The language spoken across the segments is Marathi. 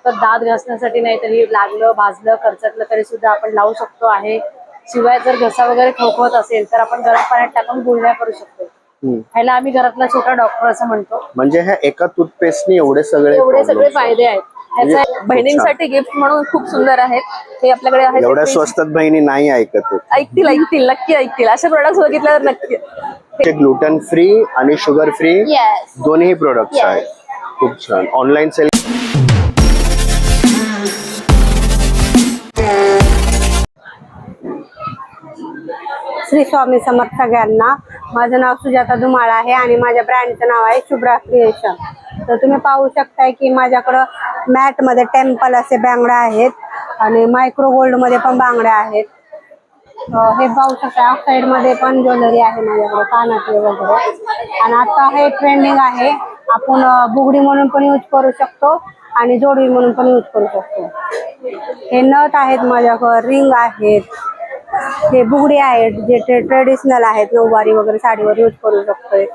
फक्त दात घासण्यासाठी नाही, तरी लागलं भाजलं खर्चटलं तरी सुद्धा आपण लावू शकतो आहे. शिवाय जर घसा वगैरे खवखवत असेल तर आपण गरम पाण्यात टाकून गुळण्या करू शकतो. ह्याला आम्ही घरातला छोटा डॉक्टर असं म्हणतो. म्हणजे ह्या एका टूथपेस्टने एवढे सगळे फायदे आहेत. ह्याचा बहिणींसाठी गिफ्ट म्हणून खूप सुंदर आहेत. हे आपल्याकडे आहेत. एवढ्या स्वस्तात बहिणी नाही ऐकत. ऐकतील नक्की ऐकतील. असे प्रोडक्ट बघितल्यावर नक्की. ते ग्लुटन फ्री आणि शुगर फ्री दोन्ही प्रोडक्ट्स आहेत. खूप छान. ऑनलाईन सेल श्री स्वामी समर्थ सगळ्यांना. माझं नाव सुजाता धुमाळ आहे आणि माझ्या ब्रँडचं नाव आहे शुभ्रा क्रिएशन. तर तुम्ही पाहू शकताय की माझ्याकडं मॅट मध्ये टेम्पल असे बांगड्या आहेत आणि मायक्रो गोल्ड मध्ये पण बांगड्या आहेत. हे पाहू शकता ऑक्साइड मध्ये पण ज्वेलरी आहे माझ्याकडे, कानातले वगैरे. आणि आता हे ट्रेंडिंग आहे. आपण बुगडी म्हणून पण यूज करू शकतो आणि जोडवी म्हणून पण यूज करू शकतो. हे नथ आहेत माझ्याकडे, रिंग आहेत, हे बुगडी आहेत जे ट्रेडिशनल आहेत, नऊवारी वगैरे साडीवर यूज करू शकतोय.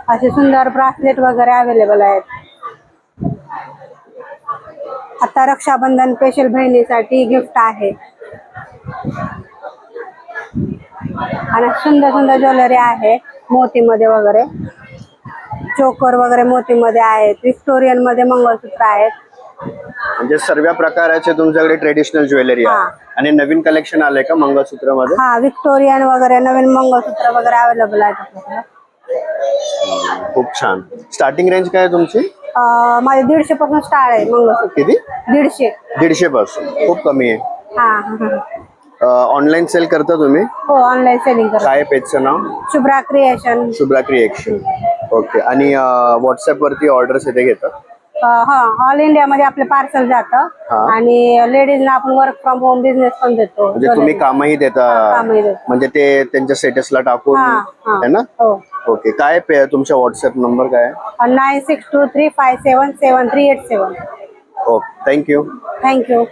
असे सुंदर ब्रासलेट वगैरे अवेलेबल आहेत. आता रक्षाबंधन स्पेशल बहिणीसाठी गिफ्ट आहे आणि सुंदर सुंदर ज्वेलरी आहे मोतीमध्ये वगैरे. चोकर वगैरे मोतीमध्ये आहेत. विक्टोरियन मध्ये मंगळसूत्र आहेत. म्हणजे सर्व प्रकारचे तुमच्याकडे ट्रेडिशनल ज्वेलरी आहे. आणि नवीन कलेक्शन आलंय का मंगळसूत्र मध्ये? हा, विक्टोरियन वगैरे नवीन मंगळसूत्र वगैरे अवेलेबल आहेत आपल्याकडे. खूप छान. स्टार्टिंग रेंज काय आहे तुमची? माझे 150 पासून स्टार्ट आहे मंगळसूत्र. किती? 150 पासून. खूप कमी आहे. हा. ऑनलाईन सेल करता तुम्ही? हो, ऑनलाईन सेलिंग करतो. काय पेजचं नाव? Shubhra creation. Shubhra creation. Okay. आणि व्हॉट्सअप वरती ऑर्डर्स येते घेतात? हा, ऑल इंडिया मध्ये आपले पार्सल जातं आणि लेडीजना आपण वर्क फ्रॉम होम बिझनेस पण देतो. म्हणजे तुम्ही कामही देता? म्हणजे ते त्यांच्या स्टेटसला टाकून है ना? ओके. काय तुमचा व्हॉट्सअप नंबर काय आहे? 9623577387. Okay, thank you. थँक्यू.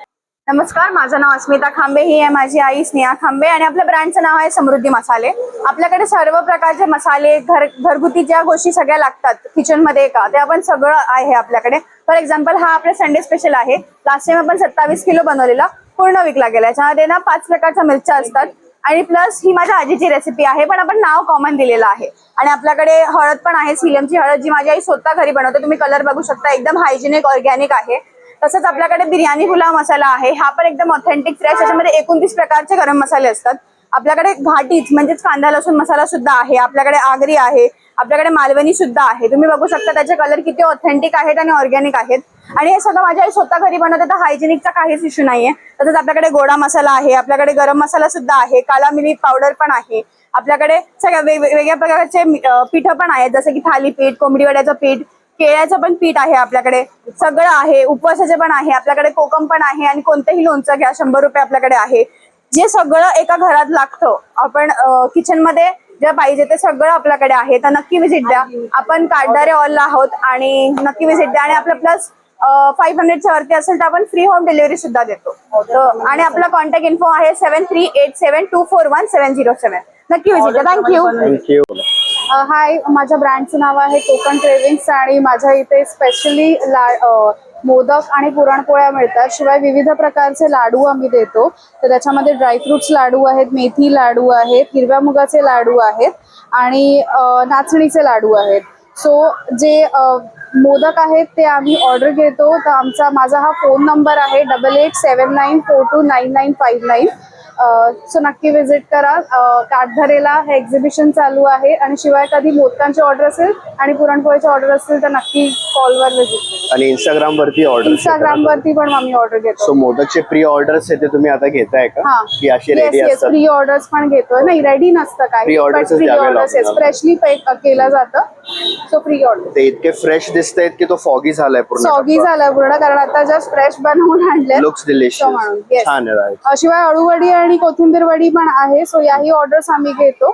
नमस्कार, माझं नाव अस्मिता खांबे. ही आहे माझी आई स्नेहा खांबे आणि आपल्या ब्रँडचं नाव आहे समृद्धी मसाले. आपल्याकडे सर्व प्रकारचे मसाले, घरगुती ज्या गोष्टी सगळ्या लागतात किचन मध्ये का, ते आपण सगळं आहे आपल्याकडे. फॉर एक्झाम्पल हा आपला संडे स्पेशल आहे. लास्ट टाइम आपण 27 किलो बनवलेला, पूर्ण विकला गेला. याच्यामध्ये ना 5 प्रकारच्या मिरच्या असतात आणि प्लस ही माझ्या आजीची रेसिपी आहे, पण आपण नाव कॉमन दिलेलं आहे. आणि आपल्याकडे हळद पण आहे, सीलमची हळद, जी माझी आई स्वतः घरी बनवते. तुम्ही कलर बघू शकता, एकदम हायजेनिक ऑर्गॅनिक आहे. तसंच आपल्याकडे बिर्याणी पुलाव मसाला आहे. हा पण एकदम ऑथेंटिक फ्रेश. याच्यामध्ये 29 प्रकारचे गरम मसाले असतात. आपल्याकडे घाटीच म्हणजेच कांदा लसूण मसाला सुद्धा आहे. आपल्याकडे आगरी आहे. आपल्याकडे मालवणी सुद्धा आहे. तुम्ही बघू शकता त्याचे कलर किती ऑथेंटिक आहेत आणि ऑर्गॅनिक आहेत. आणि हे सगळं माझी आई स्वतः घरी बनवते, तर हायजेनिकचा काहीच इश्यू नाहीये. तसंच आपल्याकडे गोडा मसाला आहे. आपल्याकडे गरम मसाला सुद्धा आहे. काला मिरी पावडर पण आहे. आपल्याकडे सगळ्या वेगवेगळ्या प्रकारचे पीठ पण आहेत, जसं की थालीपीठ, कोंबडी वड्याचं पीठ, केळ्याचं पण पीठ आहे. आपल्याकडे सगळं आहे. उपवासाचे पण आहे. आपल्याकडे कोकम पण आहे. आणि कोणतेही लोणचं घ्या, 100 रुपये आपल्याकडे आहे. जे सगळं एका घरात लागतं, आपण किचन मध्ये जे पाहिजे ते सगळं आपल्याकडे आहे. तर नक्की विजिट द्या. आपण काटदारे ऑलला आहोत आणि नक्की विजिट द्या. आणि आपलं प्लस 500च्या वरती असेल तर आपण फ्री होम डिलिव्हरी सुद्धा देतो. आणि आपला कॉन्टॅक्ट इन्फो आहे 7387241707. नक्की विजिट द्या. थँक्यू. हाय, माझ्या ब्रँडचं नाव आहे कोकण क्रेविंग्स आणि माझ्या इथे स्पेशली मोदक आणि पुरणपोळ्या मिळतात. शिवाय विविध प्रकारचे लाडू आम्ही देतो. तर त्याच्यामध्ये ड्रायफ्रुट्स लाडू आहेत, मेथी लाडू आहेत, हिरव्या मुगाचे लाडू आहेत आणि नाचणीचे लाडू आहेत. सो जे मोदक आहेत ते आम्ही ऑर्डर घेतो. तर माझा हा फोन नंबर आहे 8879429959. सो नक्की विजिट करा. काटधरेला हे एक्झिबिशन चालू आहे. आणि शिवाय कधी मोदकांची ऑर्डर असेल आणि पुरणपोळीची ऑर्डर असेल तर नक्की कॉलवर विजिट करा. आणि इंस्टाग्राम वरती पण आम्ही ऑर्डर घेतो. सो मोदकचे प्री ऑर्डर्स येते तुम्ही आता घेताय का, की अशी रेडी असतात? प्री ऑर्डर्स पण घेतोय. नाही, रेडी नसतं काही, प्री ऑर्डर्स फ्रेशली केलं जातं. So pre order. ते इतके फ्रेश दिसतायत की तो फॉगी झालाय पूर्ण, कारण आता जस्ट फ्रेश बनवून आणले. लुक्स डिलिशियस, छान आहे. शिवाय अळूवडी आणि कोथिंबीर वडी पण आहे. सो याही ऑर्डर्स आम्ही घेतो.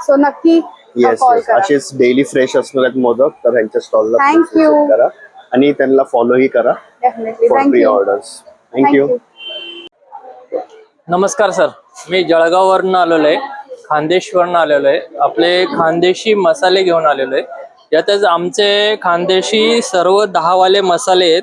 सो नक्की असेच डेली फ्रेश असणार मोदक, तर ह्यांच्या स्टॉलला थँक्यू करा आणि त्यांना फॉलोही करा. डेफिनेटली. ऑर्डर्स. थँक्यू. नमस्कार सर, मी जळगाववरून आलेलो आहे, खानदेशवरून आलेलो आहे. आपले खानदेशी मसाले घेऊन आलेलो आहे. यातच आमचे खानदेशी सर्व 10 वाले मसाले आहेत.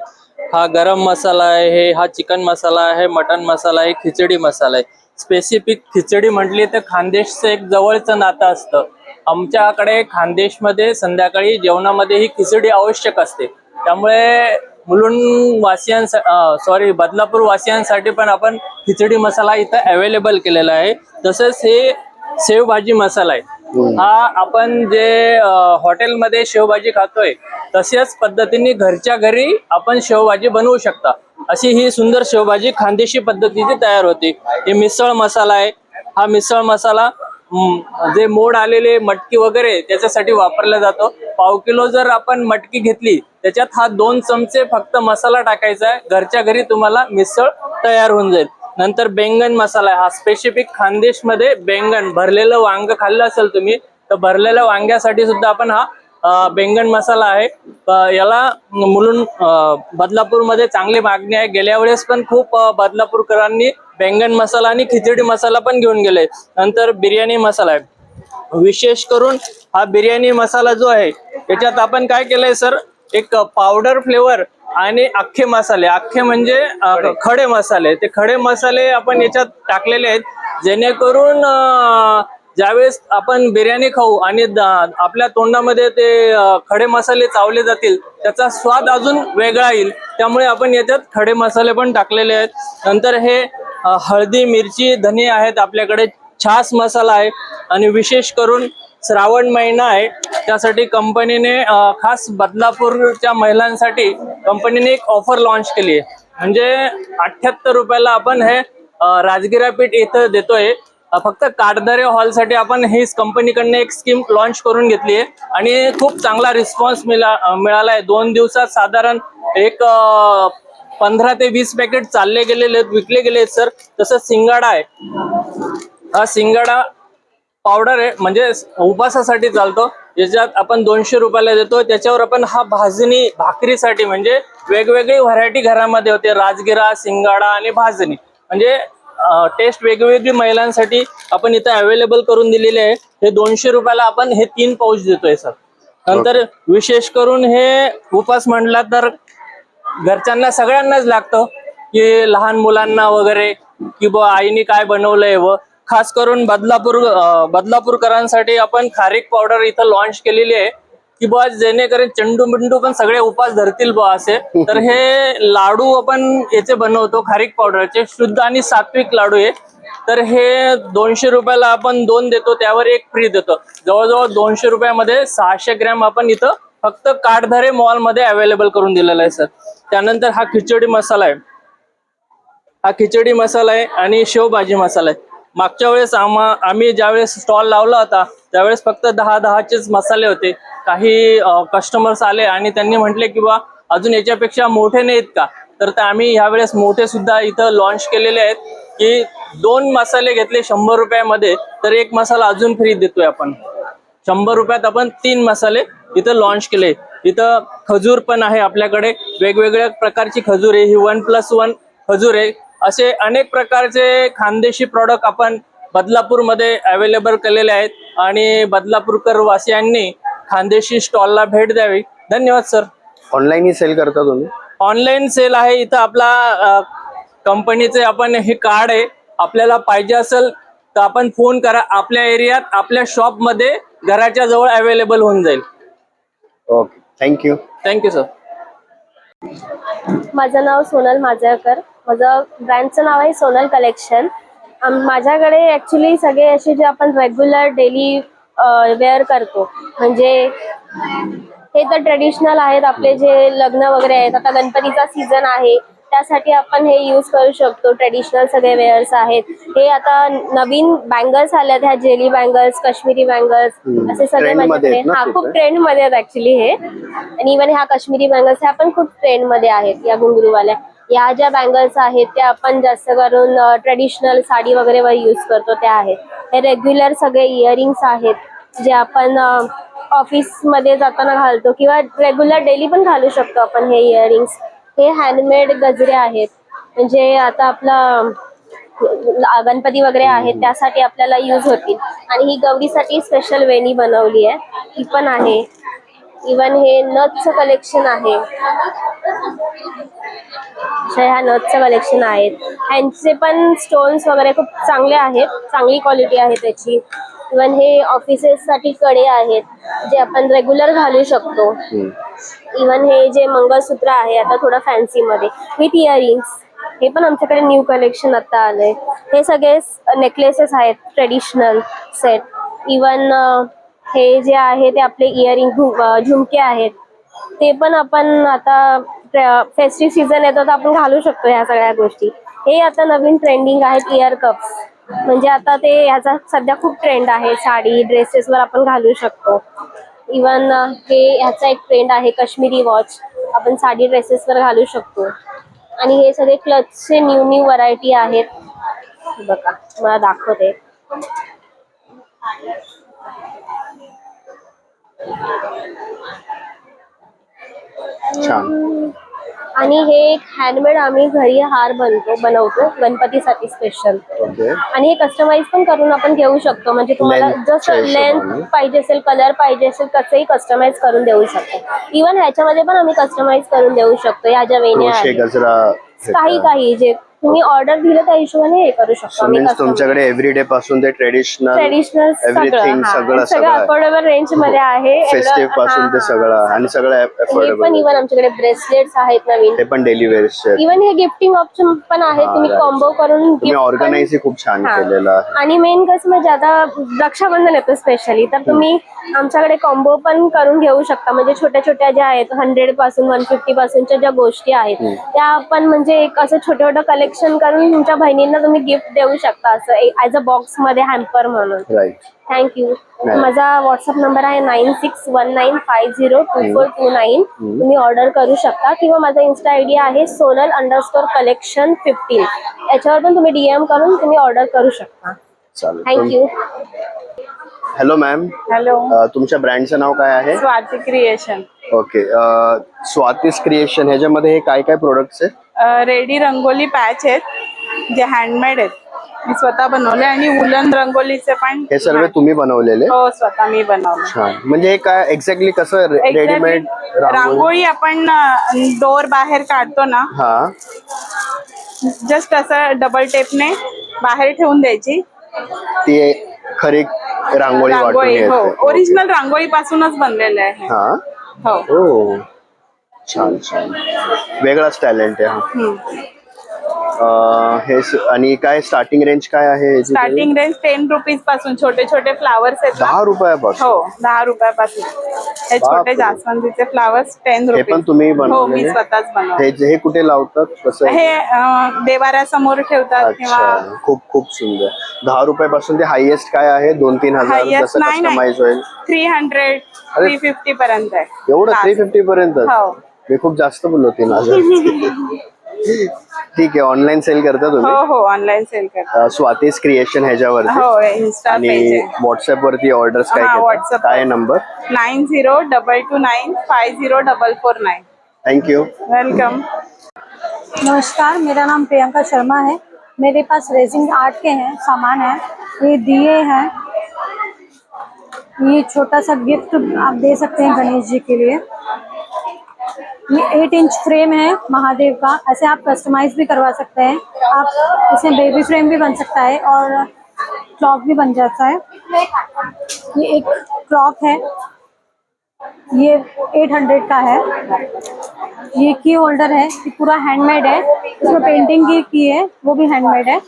हा गरम मसाला आहे, हा चिकन मसाला आहे, मटन मसाला आहे, खिचडी मसाला आहे. स्पेसिफिक खिचडी म्हटली तर खानदेशचं एक जवळचं नातं असतं. आमच्याकडे खानदेशमध्ये संध्याकाळी जेवणामध्ये ही खिचडी आवश्यक असते. त्यामुळे मुलुंड बदलापूर वासियांसाठी पण आपण खिचडी मसाला इथं अवेलेबल केलेला आहे. तसंच हे शेवभाजी मसाला आहे. हा आपण जे हॉटेलमध्ये शेवभाजी खातोय तशाच पद्धतीने घरच्या घरी आपण शेवभाजी बनवू शकता. अशी ही सुंदर शेवभाजी खानदेशी पद्धतीची तयार होते. हे मिसळ मसाला आहे. हा मिसळ मसाला जे मोड आलेले मटकी वगैरे त्याच्यासाठी वापरला जातो. पाव किलो जर आपण मटकी घेतली त्याच्यात हा 2 चमचे फक्त मसाला टाकायचा आहे. घरच्या घरी तुम्हाला मिसळ तयार होऊन जाईल. नंतर बेंगन मसाला आहे. हा स्पेसिफिक खानदेशमध्ये बेंगन भरलेलं वांग खाल्लं असेल तुम्ही तर भरलेल्या वांग्यासाठी सुद्धा आपण हा बेंगन मसाला आहे. याला मुलुंड बदलापूरमध्ये चांगली मागणी आहे. गेल्या वेळेस पण खूप बदलापूरकरांनी बेंगन मसाला आणि खिचडी मसाला पण घेऊन गेले. नंतर बिर्याणी मसाला आहे. विशेष करून हा बिर्याणी मसाला जो आहे त्याच्यात आपण काय केलंय सर, एक पावडर फ्लेवर आणि अख्खे मसाले, अख्खे म्हणजे खडे मसाले, ते खडे मसाले आपण याच्यात टाकलेले आहेत. जेणेकरून ज्यावेळेस आपण बिर्याणी खाऊ आणि आपल्या तोंडामध्ये ते खडे मसाले चावले जातील त्याचा स्वाद अजून वेगळा येईल. त्यामुळे आपण याच्यात खडे मसाले पण टाकलेले आहेत. नंतर हे हळदी, मिरची, धने आहेत आपल्याकडे. छास मसाला आहे. आणि विशेष करून श्रावण महिना आहे त्यासाठी कंपनीने खास बदलापूरच्या महिलांसाठी कंपनीने एक ऑफर लॉन्च केली आहे. म्हणजे 78 रुपयाला आपण हे राजगिरा पीठ इथं देतोय. फक्त काटदरे हॉलसाठी आपण हीच कंपनीकडनं एक स्कीम लॉन्च करून घेतली आहे आणि खूप चांगला रिस्पॉन्स मिळाला आहे. 2 दिवसात साधारण एक 15 ते 20 पॅकेट चालले गेलेले आहेत, विकले गेले आहेत सर. तसंच सिंगाडा आहे. हा सिंगाडा पावडर आहे, म्हणजे उपासासाठी चालतो. याच्यात आपण 200 रुपयाला देतो. त्याच्यावर आपण हा भाजणी भाकरीसाठी म्हणजे वेगवेगळी व्हरायटी घरामध्ये होते, राजगिरा, सिंगाडा आणि भाजणी, म्हणजे टेस्ट वेगवेगळी महिलांसाठी आपण इथं अवेलेबल करून दिलेले आहे. हे 200 रुपयाला आपण हे 3 पाऊच देतोय सर. नंतर विशेष करून हे उपास म्हणला तर घरच्यांना सगळ्यांनाच लागतं, की लहान मुलांना वगैरे, की बुवा आईने काय बनवलंय. व खास करून बदलापूरकरांसाठी आपण खारीक पावडर इथं लॉन्च केलेली आहे, की बुवा जेणेकरून चंडू बिंडू पण सगळे उपास धरतील बुवा असे. तर हे लाडू आपण याचे बनवतो खारीक पावडरचे, शुद्ध आणि सात्विक लाडू आहे. तर हे 200 रुपयाला आपण 2 देतो, त्यावर 1 फ्री देतो. जवळजवळ 200 रुपयामध्ये 600 ग्रॅम आपण इथं फक्त काटधरे मॉलमध्ये अवेलेबल करून दिलेला आहे सर. त्यानंतर हा खिचडी मसाला आहे. हा खिचडी मसाला आहे आणि शेवभाजी मसाला आहे. मागच्या वेळेस आम्ही ज्यावेळेस स्टॉल लावला होता त्यावेळेस फक्त 10-10चेच मसाले होते. काही कस्टमर्स आले आणि त्यांनी म्हटले की बा अजून याच्यापेक्षा मोठे नाहीत का, तर आम्ही ह्यावेळेस मोठे सुद्धा इथं लॉन्च केलेले आहेत, की 2 मसाले घेतले 100 रुपयामध्ये तर 1 मसाला अजून फ्री देतोय आपण. 100 रुपयात आपण 3 मसाले इथं लॉन्च केले. इथं खजूर पण आहे आपल्याकडे, वेगवेगळ्या प्रकारची खजूर आहे. ही 1+1 खजूर आहे. असे अनेक प्रकारचे खानदेशी प्रॉडक्ट आपण बदलापूरमध्ये अवेलेबल केलेले आहेत आणि बदलापूरकर वासियांनी खानदेशी स्टॉलला भेट द्यावी. धन्यवाद सर. ऑनलाईन सेल करता तुम्ही? ऑनलाईन सेल आहे. इथं आपला कंपनीचे आपण हे कार्ड आहे. आपल्याला पाहिजे असेल तर आपण फोन करा. आपल्या एरियात आपल्या शॉपमध्ये घराच्या जवळ अवेलेबल होऊन जाईल. Okay, thank you. Thank you sir. माझं नाव सोनल माजळकर. माझं ब्रँडचं नाव आहे सोनल कलेक्शन. माझ्याकडे ॲक्च्युली सगळे असे जे आपण रेग्युलर डेली वेअर करतो, म्हणजे हे तर ट्रेडिशनल आहेत आपले जे लग्न वगैरे आहेत. आता गणपतीचा सीझन आहे त्यासाठी आपण हे यूज करू शकतो. ट्रेडिशनल सगळे वेअर्स आहेत. हे आता नवीन बँगल्स आल्यात, ह्या जेली बँगल्स, काश्मीरी बँगल्स असे सगळे माझ्याकडे खूप ट्रेंड मध्ये आहेत ऍक्च्युली हे. आणि इव्हन ह्या काश्मीरी बँगल्स ह्या पण खूप ट्रेंड मध्ये आहेत. या घुंगरूवाल्या या ज्या बँगल्स आहेत त्या आपण जास्त करून ट्रेडिशनल साडी वगैरे वर यूज करतो त्या आहेत. हे रेग्युलर सगळे इयरिंग्स आहेत जे आपण ऑफिस मध्ये जाताना घालतो किंवा रेग्युलर डेली पण घालू शकतो आपण हे इयरिंग्स. हे हँडमेड गजरे आहेत, म्हणजे आता आपला गणपती वगैरे आहेत त्यासाठी आपल्याला यूज होतील. आणि ही गौरीसाठी स्पेशल वेणी बनवली आहे, ती पण आहे. इवन हे नथचं कलेक्शन आहे. ह्या नथचं कलेक्शन आहेत. ह्यांचे पण स्टोन्स वगैरे खूप चांगले आहेत, चांगली क्वालिटी आहे त्याची. इवन हे ऑफिसेस साठी कडे आहेत जे आपण रेग्युलर घालू शकतो. इवन हे जे मंगळसूत्र आहे आता थोडं फॅन्सी मध्ये विथ इयरिंग्स, हे पण आमच्याकडे न्यू कलेक्शन आता आलंय. हे सगळे नेकलेसेस आहेत ट्रेडिशनल सेट. इवन हे जे आहे ते आपले इयरिंग झुमके आहेत, ते पण आपण आता फेस्टिव्ह सीझन येतो तर आपण घालू शकतो ह्या सगळ्या गोष्टी. हे आता नवीन ट्रेंडिंग आहेत इयर कप्स, म्हणजे आता ते ह्याचा सध्या खूप ट्रेंड आहे. साडी ड्रेसेसवर आपण घालू शकतो. इवन हे ह्याचा एक ट्रेंड आहे काश्मीरी वॉच, आपण साडी ड्रेसेसवर घालू शकतो. आणि हे सगळे क्लचचे न्यू व्हरायटी आहेत. बघा मला दाखवते. छान. आणि हे एक हँडमेड आम्ही घरी हार बनवतो गणपतीसाठी स्पेशल. ओके. आणि हे कस्टमाइज पण करून आपण घेऊ शकतो. म्हणजे तुम्हाला जसं लेंथ पाहिजे असेल, कलर पाहिजे असेल, कसंही कस्टमाइज करून देऊ शकतो. इवन ह्याच्यामध्ये पण आम्ही कस्टमाइज करून देऊ शकतो. ह्या ज्या वेण्या आहेत, गजरा, काही जे तुम्ही ऑर्डर दिलं त्या हिशोबाने हे करू शकतो आम्ही. तुमच्याकडे एव्हरीडे पासून ते ट्रेडिशनल एव्हरीथिंग सगळं अफोर्डेबल रेंज मध्ये आहे. फेस्टिव्ह पासून ते सगळं आणि सगळं हे पण अफोर्डेबल. इवन आमच्याकडे ब्रेसलेट्स आहेत नवीन. ते पण डेली वेअर्सचे. इवन हे गिफ्टिंग ऑप्शन पण आहे. तुम्ही कॉम्बो करून तुम्ही ऑर्गनाइज खूप छान केलेलं आहे. आणि मेन कसं म्हणजे आता रक्षाबंधन येतं स्पेशली, तर तुम्ही आमच्याकडे कॉम्बो पण करून घेऊ शकता. म्हणजे छोट्या छोट्या ज्या आहेत 100 पासून 150 पासूनच्या ज्या गोष्टी आहेत त्या आपण म्हणजे एक असं छोटं छोटं कलेक्शन करून तुमच्या बहिणींना तुम्ही गिफ्ट देऊ शकता, असं ऍज अ बॉक्स मध्ये हॅम्पर म्हणून. राईट. थँक्यू. माझा व्हॉट्सअप नंबर आहे 9619502429. तुम्ही ऑर्डर करू शकता. किंवा माझा इन्स्टा आयडी आहे sonal_collection15. याच्यावर पण तुम्ही DM करून तुम्ही ऑर्डर करू शकता. चालेल. थँक्यू. Hello ma'am. हॅलो. तुमच्या ब्रँडचं नाव काय आहे? Swati creation. Okay. Swati's creation ह्याच्यामध्ये हे काय काय प्रोडक्ट्स आहेत? रेडी रंगोली पॅच आहेत जे हँडमेड आहेत, मी स्वतः बनवले. आणि वुलन रंगोलीचे पण हे सर्व तुम्ही बनवलेले? हो, स्वतः मी बनवले. छान. म्हणजे हे काय एक्झॅक्टली कसं रेडीमेड रांगोळी आपण डोर बाहेर काढतो ना, हा, जस्ट असं डबल टेपने बाहेर ठेवून द्यायची. ती खरी रांगोळी वाटून रांगोळी हो, येते. ओरिजिनल रांगोळी पासूनच बनलेलं आहे. हा. हो. हो, छान छान. वेगळाच टॅलेंट आहे. हे आणि काय स्टार्टिंग रेंज काय आहे? स्टार्टिंग रेंज 10 रुपीज पासून छोटे छोटे फ्लावर्स आहेत. 10 रुपयापासून? हो, 10 रुपयापासून हे छोटे जास्वंदीचे फ्लावर्स 10 हे रुपीज. पण तुम्ही हो, बनवलेले? मी स्वतःच बनवले. हे कुठे लावतात? कसं? हे देवाऱ्यासमोर ठेवतात किंवा अच्छा, खूप खूप सुंदर. 10 रुपयापासून ते हायएस्ट काय आहे? 2-3 हजार हायएस्ट जसं नाही, कस्टमाइज होईल? 300 350 पर्यंत आहे. एवढं? 350 पर्यंत? हो. मी खूप जास्त बोललो 3000. ठीक आहे. ऑनलाईन सेल करता तुम्ही? हो हो, ऑनलाईन सेल करतो. स्वातीस क्रिएशन ह्याच्यावरती? हो, इन्स्टा आणि पेज आहे. व्हॉट्सअप वरती ऑर्डर्स काय घेतात? WhatsApp काय नंबर? 9022950449. थँक्यू. वेलकम. नमस्कार, मेरा नाम प्रियंका शर्मा है। मेरे पास रेजिंग आर्ट के हैं सामान है। ये दिए हैं, ये छोटा सा गिफ्ट आप दे सकते हैं गणेश जी के लिए। ये 8 इंच फ्रेम है महादेव का, ऐसे आप कस्टमाइज भी करवा सकते हैं। आप इसमें बेबी फ्रेम भी बन सकता है और क्लॉक भी बन जाता है। ये एक क्लॉक है, ये 800 का है। ये की होल्डर है, ये पूरा हैंडमेड है, इसमें पेंटिंग की है, वो भी हैंडमेड है।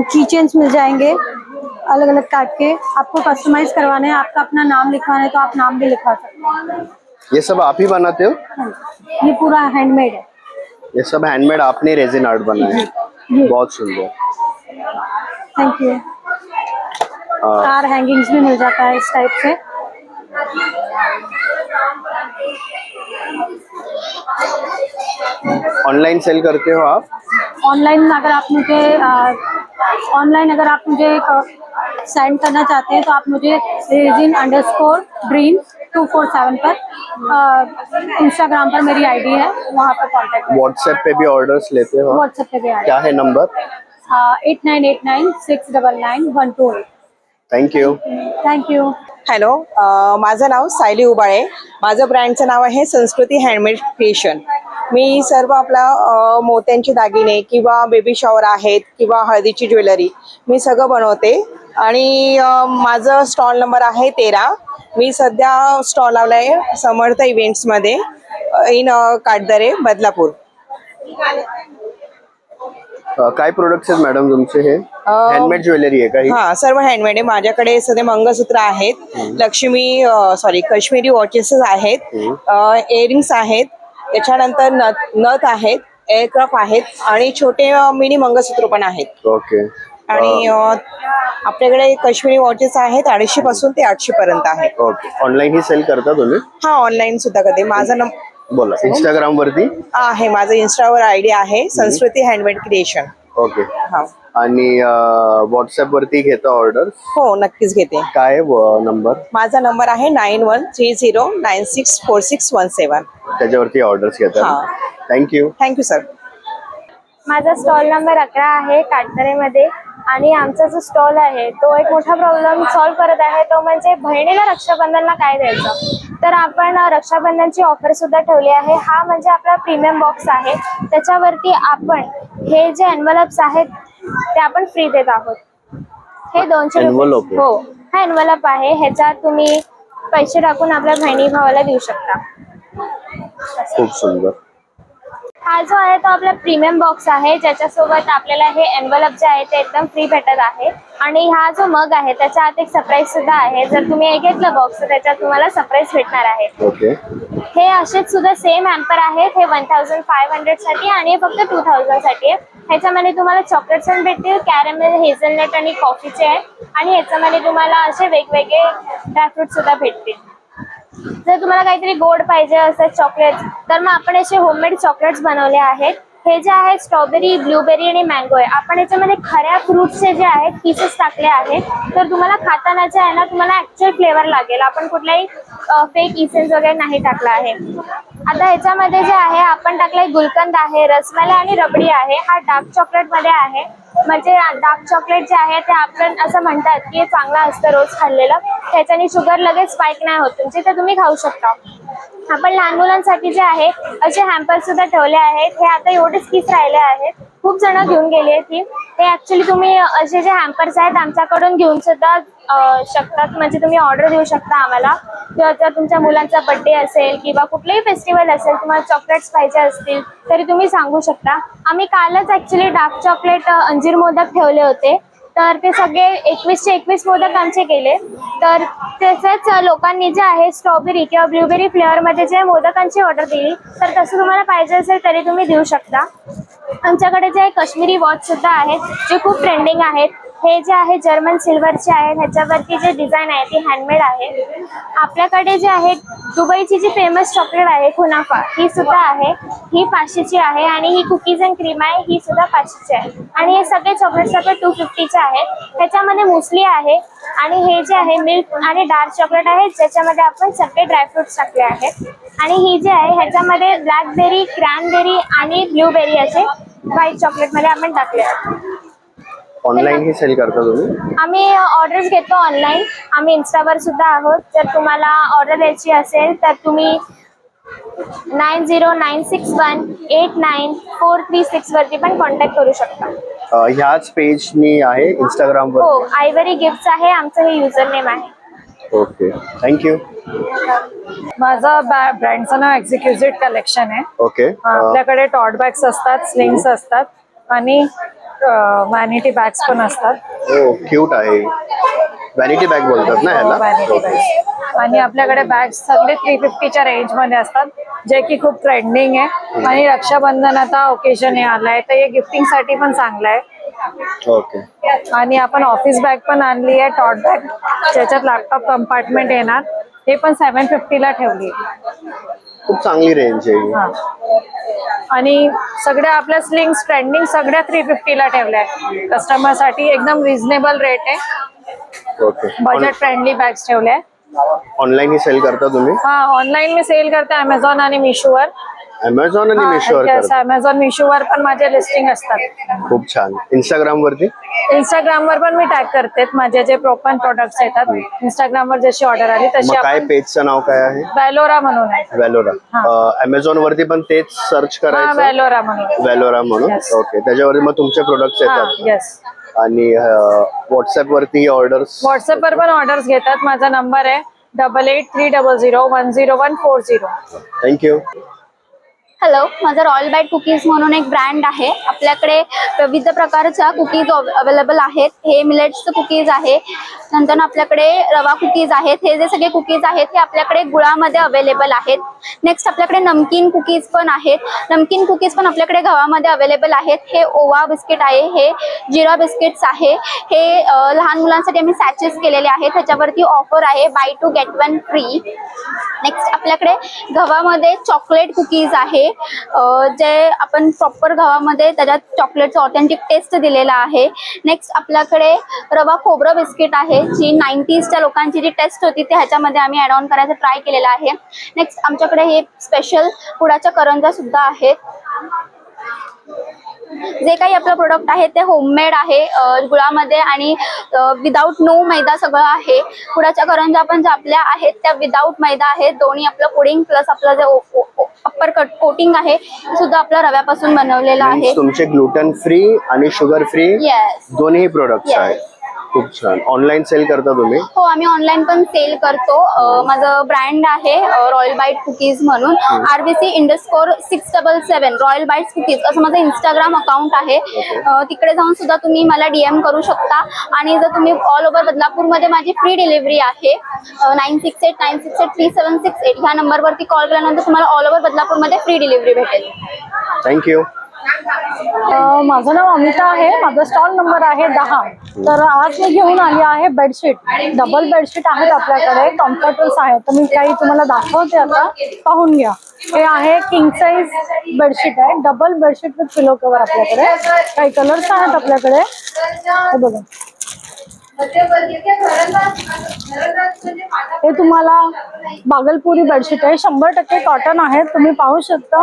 की चेन्स मिल जाएंगे अलग अलग काट के। आपको कस्टमाइज करवाना है, आपका अपना नाम लिखवाना है तो आप नाम भी लिखवा सकते हैं। ये सब आप ही बनाते हो? ये पूरा हैंडमेड है। ये सब हैंडमेड आपने रेजिन आर्ट बनाया है? बहुत सुंदर, थैंक यू। कार हैंगिंग्स भी मिल जाता है इस टाइप से। ऑनलाइन सेल करते हो आप? ऑनलाइन अगर आप मुझे सेंड करना चाहते हैं तो आप मुझे resin_dream247 पर इंस्टाग्राम पर मेरी आईडी है, वहाँ पर कांटेक्ट करें। व्हाट्सएप पे भी ऑर्डर्स लेते हो? व्हाट्सएप पे भी क्या है number? 8989699128। Thank you. Thank you. Hello, माझं नाव सायली उबाळे. माझं ब्रँडचं नाव आहे संस्कृती हँडमेड क्रिएशन. मी सर्व आपला मोत्यांचे दागिने किंवा बेबी शॉवर आहेत किंवा हळदीची ज्वेलरी मी सगळं बनवते. आणि माझं स्टॉल नंबर आहे 13. मी सध्या स्टॉल लावला आहे समर्थ इव्हेंट्समध्ये इन काटदरे बदलापूर. काय प्रोडक्ट्स आहेत मॅडम तुमचे? हे हँडमेड ज्वेलरी आहे काही? हा, सर्व हँडमेड आहे. माझ्याकडे सध्या मंगळसूत्र आहेत, काश्मीरी वॉचेस आहेत, इयरिंग्स आहेत, त्याच्यानंतर नथ आहेत, एअरक्राफ्ट आहेत आणि छोटे मिनी मंगळसूत्र पण आहेत. ओके. आणि आपल्याकडे काश्मीरी वॉचेस आहेत 250 पासून ते 800 पर्यंत आहेत. ओके. ऑनलाईन ही सेल करता तुम्ही? हा, ऑनलाईन सुद्धा करते. माझा बोला. इंस्टाग्राम वरती आहे, माझं इंस्टावर आयडी आहे संस्कृती हँडमेड क्रिएशन. ओके. हा. आणि व्हॉट्सअप वरती घेता ऑर्डर? हो, नक्कीच घेते. काय नंबर? माझा नंबर आहे 9130964617. त्याच्यावरती ऑर्डर्स घेता. हा. थँक्यू. Thank you sir. माझा स्टॉल नंबर 11 आहे काटकरेमध्ये. आणि आमचा जो स्टॉल आहे तो एक मोठा प्रॉब्लेम सॉल्व्ह करत आहे, तो म्हणजे बहिणीला रक्षाबंधनला काय द्यायचं. तर आपण रक्षाबंधनची ऑफर सुद्धा ठेवली आहे. हा म्हणजे आपला प्रीमियम बॉक्स आहे, त्याच्यावरती आपण हे जे एन्व्हलप्स आहेत ते आपण फ्री देत आहोत. हे 200 Envelope? हो, हा एन्व्हलप आहे. ह्याच्यात तुम्ही पैसे टाकून आपल्या बहिणी भावाला देऊ शकता. खूप सुंदर. हा जो आहे तो आपला प्रीमियम बॉक्स आहे, ज्याच्यासोबत आपल्याला हे एन्व्हलप जे आहे ते एकदम फ्री भेटत आहे. आणि हा जो मग आहे त्याच्या आत एक सरप्राईज सुद्धा आहे. जर तुम्ही हे घेतलं बॉक्स तर त्याच्यात तुम्हाला सरप्राईज भेटणार आहे. ओके. हे असेच सुद्धा सेम हॅम्पर आहेत. हे 1500 साठी आणि हे फक्त 2000 साठी आहे. ह्याच्यामध्ये तुम्हाला चॉकलेट्स पण भेटतील, कॅरमेल, हेझलनट आणि कॉफीचे आहे. आणि ह्याच्यामध्ये तुम्हाला असे वेगवेगळे ड्रायफ्रूट सुद्धा भेटतील. जर तुम्हाला काहीतरी गोड पाहिजे असेल चॉकलेट, तर मग आपण असे होममेड चॉकलेट्स बनवले आहेत. हे जे आहे स्ट्रॉबेरी, ब्लूबेरी आणि मँगो आहे. आपण याच्यामध्ये खऱ्या फ्रूट्सचे जे आहेत पीसेस टाकले आहेत, तर तुम्हाला खाताना जे आहे ना तुम्हाला ऍक्च्युअल फ्लेवर लागेल. आपण कुठलाही फेक इसेन्स वगैरे नाही टाकला आहे. आता ह्याच्यामध्ये जे आहे आपण टाकलंय गुलकंद आहे, रसमलाई आणि रबडी आहे. हा डार्क चॉकलेट मध्ये आहे. म्हणजे डार्क चॉकलेट जे आहे ते आपण असं म्हणतात की चांगलं असतं रोज खाल्लेलं, त्याच्याने शुगर लगेच स्पाइक नाही होत तुमची, तर तुम्ही खाऊ शकता. आपण लहान मुलांसाठी जे आहे असे हॅम्पर सुद्धा ठेवले आहेत. हे आता एवढेच पीस राहिले आहेत, खूप जण घेऊन गेले आहेत. हे ऍक्च्युली तुम्ही असे जे हॅम्पर्स आहेत आमच्याकडून घेऊन सुद्धा शकतात. म्हणजे तुम्ही ऑर्डर देऊ शकता आम्हाला, किंवा जर तुमच्या मुलांचा बर्थडे असेल किंवा कुठलेही फेस्टिवल असेल, तुम्हाला चॉकलेट्स पाहिजे असतील तरी तुम्ही सांगू शकता. आम्ही कालच ऍक्च्युली डार्क चॉकलेट अंजीर मोदक ठेवले होते, तर ते सगळे 21चे 21 मोदक आमचे गेले. तर तसेच लोकांनी जे आहे स्ट्रॉबेरी किंवा ब्लूबेरी फ्लेवरमध्ये जे मोदकांची ऑर्डर दिली, तर तसं तुम्हाला पाहिजे असेल तरी तुम्ही देऊ शकता. आमच्याकडे जे काश्मीरी वॉच सुद्धा आहेत जे खूप ट्रेंडिंग आहेत. हे जे आहे जर्मन सिल्वरचे आहेत. ह्याच्यावरती जे डिझाईन आहे ती हँडमेड आहे. आपल्याकडे जे आहे दुबईची जी फेमस चॉकलेट आहे कुनाफा, ही सुद्धा आहे. ही 500ची आहे. आणि ही कुकीज अँड क्रीम आहे, ही सुद्धा 500ची आहे. आणि हे सगळे चॉकलेट्स आपले 250चे आहेत. ह्याच्यामध्ये मुसली आहे. आणि हे जे आहे मिल्क आणि डार्क चॉकलेट आहे, ज्याच्यामध्ये आपण सगळे ड्रायफ्रुट्स टाकले आहेत. आणि ही जे आहे ह्याच्यामध्ये ब्लॅकबेरी, क्रॅनबेरी आणि ब्लूबेरी असे व्हाईट चॉकलेटमध्ये आपण टाकले आहेत. ऑनलाईन ही सेल करता तुम्ही? आम्ही ऑर्डर्स घेतो ऑनलाईन. आम्ही इन्स्टावर सुद्धा आहोत. जर तुम्हाला ऑर्डर द्यायची असेल तर तुम्ही 9096189436 वरती पण कॉन्टॅक्ट करू शकता. ह्याच पेजनी आहे इंस्टाग्राम वर? हो, आयव्हरी गिफ्ट्स आहे आमचं हे युजर नेम आहे. Okay, thank you. माझं ब्रँडचं नाव एक्झिक्युटिव्ह कलेक्शन आहे. ओके. आपल्याकडे टॉट बॅग्स असतात, स्लिंग्स असतात आणि वॅनिटी बॅग्स पण असतात. हो, क्यूट आहे. वॅनिटी बॅग बोलतात ना ह्याला? Vanity bags. आणि आपल्याकडे बॅग्स सगळे 350च्या रेंज मध्ये असतात, जे की खूप ट्रेंडिंग आहे. आणि रक्षाबंधन आता ओकेजन हे आलाय, तर हे गिफ्टिंग साठी पण चांगलं आहे. ओके. आणि आपण ऑफिस बॅग पण आणली आहे, टॉट बॅग, ज्याच्यात लॅपटॉप कंपार्टमेंट येणार. हे पण 750ला ठेवली. खूप चांगली रेंज आहे. आणि सगळ्या आपल्या स्लिंग्स ट्रेंडिंग सगळ्या 350ला ठेवल्या आहेत. कस्टमर साठी एकदम रिझनेबल रेट आहे. ओके. बजेट फ्रेंडली बॅग्स ठेवल्या. ऑनलाईन ही सेल करता तुम्ही? हा, ऑनलाईन मी सेल करते Amazon आणि मिशोवर. अमेझॉन आणि मिशोवर करता. अमेझॉन मिशोवर पण माझे लिस्टिंग असतात. खूप छान. इंस्टाग्राम वरती इंस्टाग्रामवर पण मी टॅग करते माझे जे प्रोडक्ट्स येतात. इंस्टाग्रामवर जशी ऑर्डर आली तशी मग काय आपण पेजचं नाव काय आहे? व्हॅलोरा म्हणून आहे. व्हॅलोरा. अमेझॉन वरती पण तेच सर्च हा करायचं, व्हॅलोरा म्हणून. व्हॅलोरा म्हणून. Yes. ओके, त्याच्यावरती मग तुमचे प्रोडक्ट्स हा येतात. येस. आणि व्हॉट्सअप वरती ऑर्डर्स? व्हॉट्सअपवर पण ऑर्डर्स घेतात. माझा नंबर आहे 8830010140. थँक्यू. हॅलो, माझा रॉयल बाईट कुकीज म्हणून एक ब्रँड आहे. आपल्याकडे विविध प्रकारच्या कुकीज अवेलेबल आहेत. हे मिलेट्सचं कुकीज आहे. नंतर आपल्याकडे रवा कुकीज आहेत. हे जे सगळे कुकीज आहेत हे आपल्याकडे गुळामध्ये अवेलेबल आहेत. नेक्स्ट आपल्याकडे नमकीन कुकीज पण आहेत. नमकीन कुकीज पण आपल्याकडे गव्हामध्ये अवेलेबल आहेत. हे ओवा बिस्किट आहे, हे जिरा बिस्किट्स आहे. हे लहान मुलांसाठी आम्ही सॅचेस केलेले आहेत. त्याच्यावरती ऑफर आहे बाय 2 get 1 फ्री. नेक्स्ट आपल्याकडे गव्हामध्ये चॉकलेट कुकीज आहे, जे आपण प्रॉपर गव्हामध्ये त्याच्यात चॉकलेटचं ऑथेंटिक टेस्ट दिलेला आहे. नेक्स्ट आपल्याकडे रवा खोबरं बिस्किट आहे, जी 90sच्या लोकांची जी टेस्ट होती ते ह्याच्यामध्ये आम्ही ॲड ऑन करायचं ट्राय केलेलं आहे. नेक्स्ट आमच्याकडे हे स्पेशल गुळाच्या करंजा सुद्धा आहेत. जे काही आपलं प्रोडक्ट आहे ते होममेड आहे, गुळामध्ये आणि विदाऊट नो मैदा सगळं आहे. गुळाच्या करंजा पण ज्या आपल्या आहेत त्या विदाऊट मैदा आहेत. दोन्ही आपलं पुडिंग प्लस आपलं जे अप्पर कोटिंग आहे ते सुद्धा आपल्या रव्यापासून बनवलेलं आहे. तुमचे ग्लुटन फ्री आणि शुगर फ्री येस. दोन्ही प्रोडक्ट्स Yes. आहेत. खूप छान. ऑनलाईन सेल करता तुम्ही? हो, आम्ही ऑनलाईन पण सेल करतो. माझं ब्रँड आहे रॉयल बाईट कुकीज म्हणून. RBC_677 रॉयल बाईट्स कुकीज असं माझं इंस्टाग्राम अकाउंट आहे. तिकडे जाऊन सुद्धा तुम्ही मला DM करू शकता. आणि जर तुम्ही ऑल ओव्हर बदलापूरमध्ये माझी फ्री डिलिव्हरी आहे. 9689683768 ह्या नंबरवरती कॉल केल्यानंतर तुम्हाला ऑल ओव्हर बदलापूरमध्ये फ्री डिलिव्हरी भेटेल. थँक्यू. माझं नाव अमिता आहे. माझा स्टॉल नंबर आहे 10. तर आज मी घेऊन आली आहे बेडशीट. डबल बेडशीट आहेत आपल्याकडे, कम्फर्टेबल्स आहेत. तर मी काही तुम्हाला दाखवते आता, पाहून घ्या. हे आहे किंग साइज बेडशीट आहे, double bedsheet with pillow cover. आपल्याकडे काही कलर्स आहेत आपल्याकडे, हे बघा. हे तुम्हाला भागलपुरी बेडशीट आहे, 100% कॉटन आहे. तुम्ही पाहू शकता.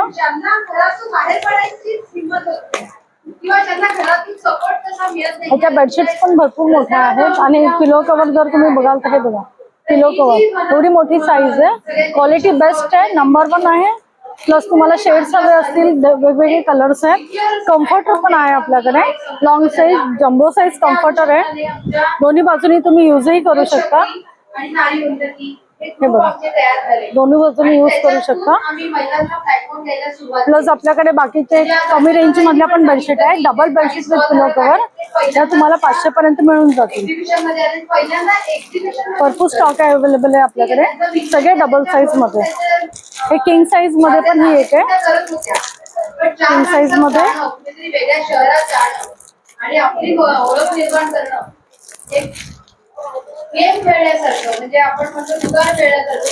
ह्याच्या बेडशीट्स पण भरपूर मोठ्या आहेत. आणि पिलो कवर जर तुम्ही बघाल तर हे बघा, पिलो कवर एवढी मोठी साईज आहे. क्वालिटी बेस्ट आहे, नंबर 1 आहे. प्लस तुम्हाला शेड्स हवे असतील, वेगवेगळे कलर्स आहेत. कम्फर्टर पण आहे आपल्याकडे, long size, jumbo size comforter आहे. दोन्ही बाजूनी तुम्ही युजही करू शकता. हे बघा, दोन्ही बाजूनी यूज करू शकता. प्लस आपल्याकडे बाकीचे कमी रेंज मधल्या पण बेडशीट आहे. Double bedsheet with pillow cover, त्या तुम्हाला 500 पर्यंत मिळून जातील. भरपूर स्टॉक आहे, अवेलेबल आहे आपल्याकडे, सगळे डबल साईज मध्ये. हे किंग साईज मध्ये पण ही एक आहे, किंग साईज मध्ये.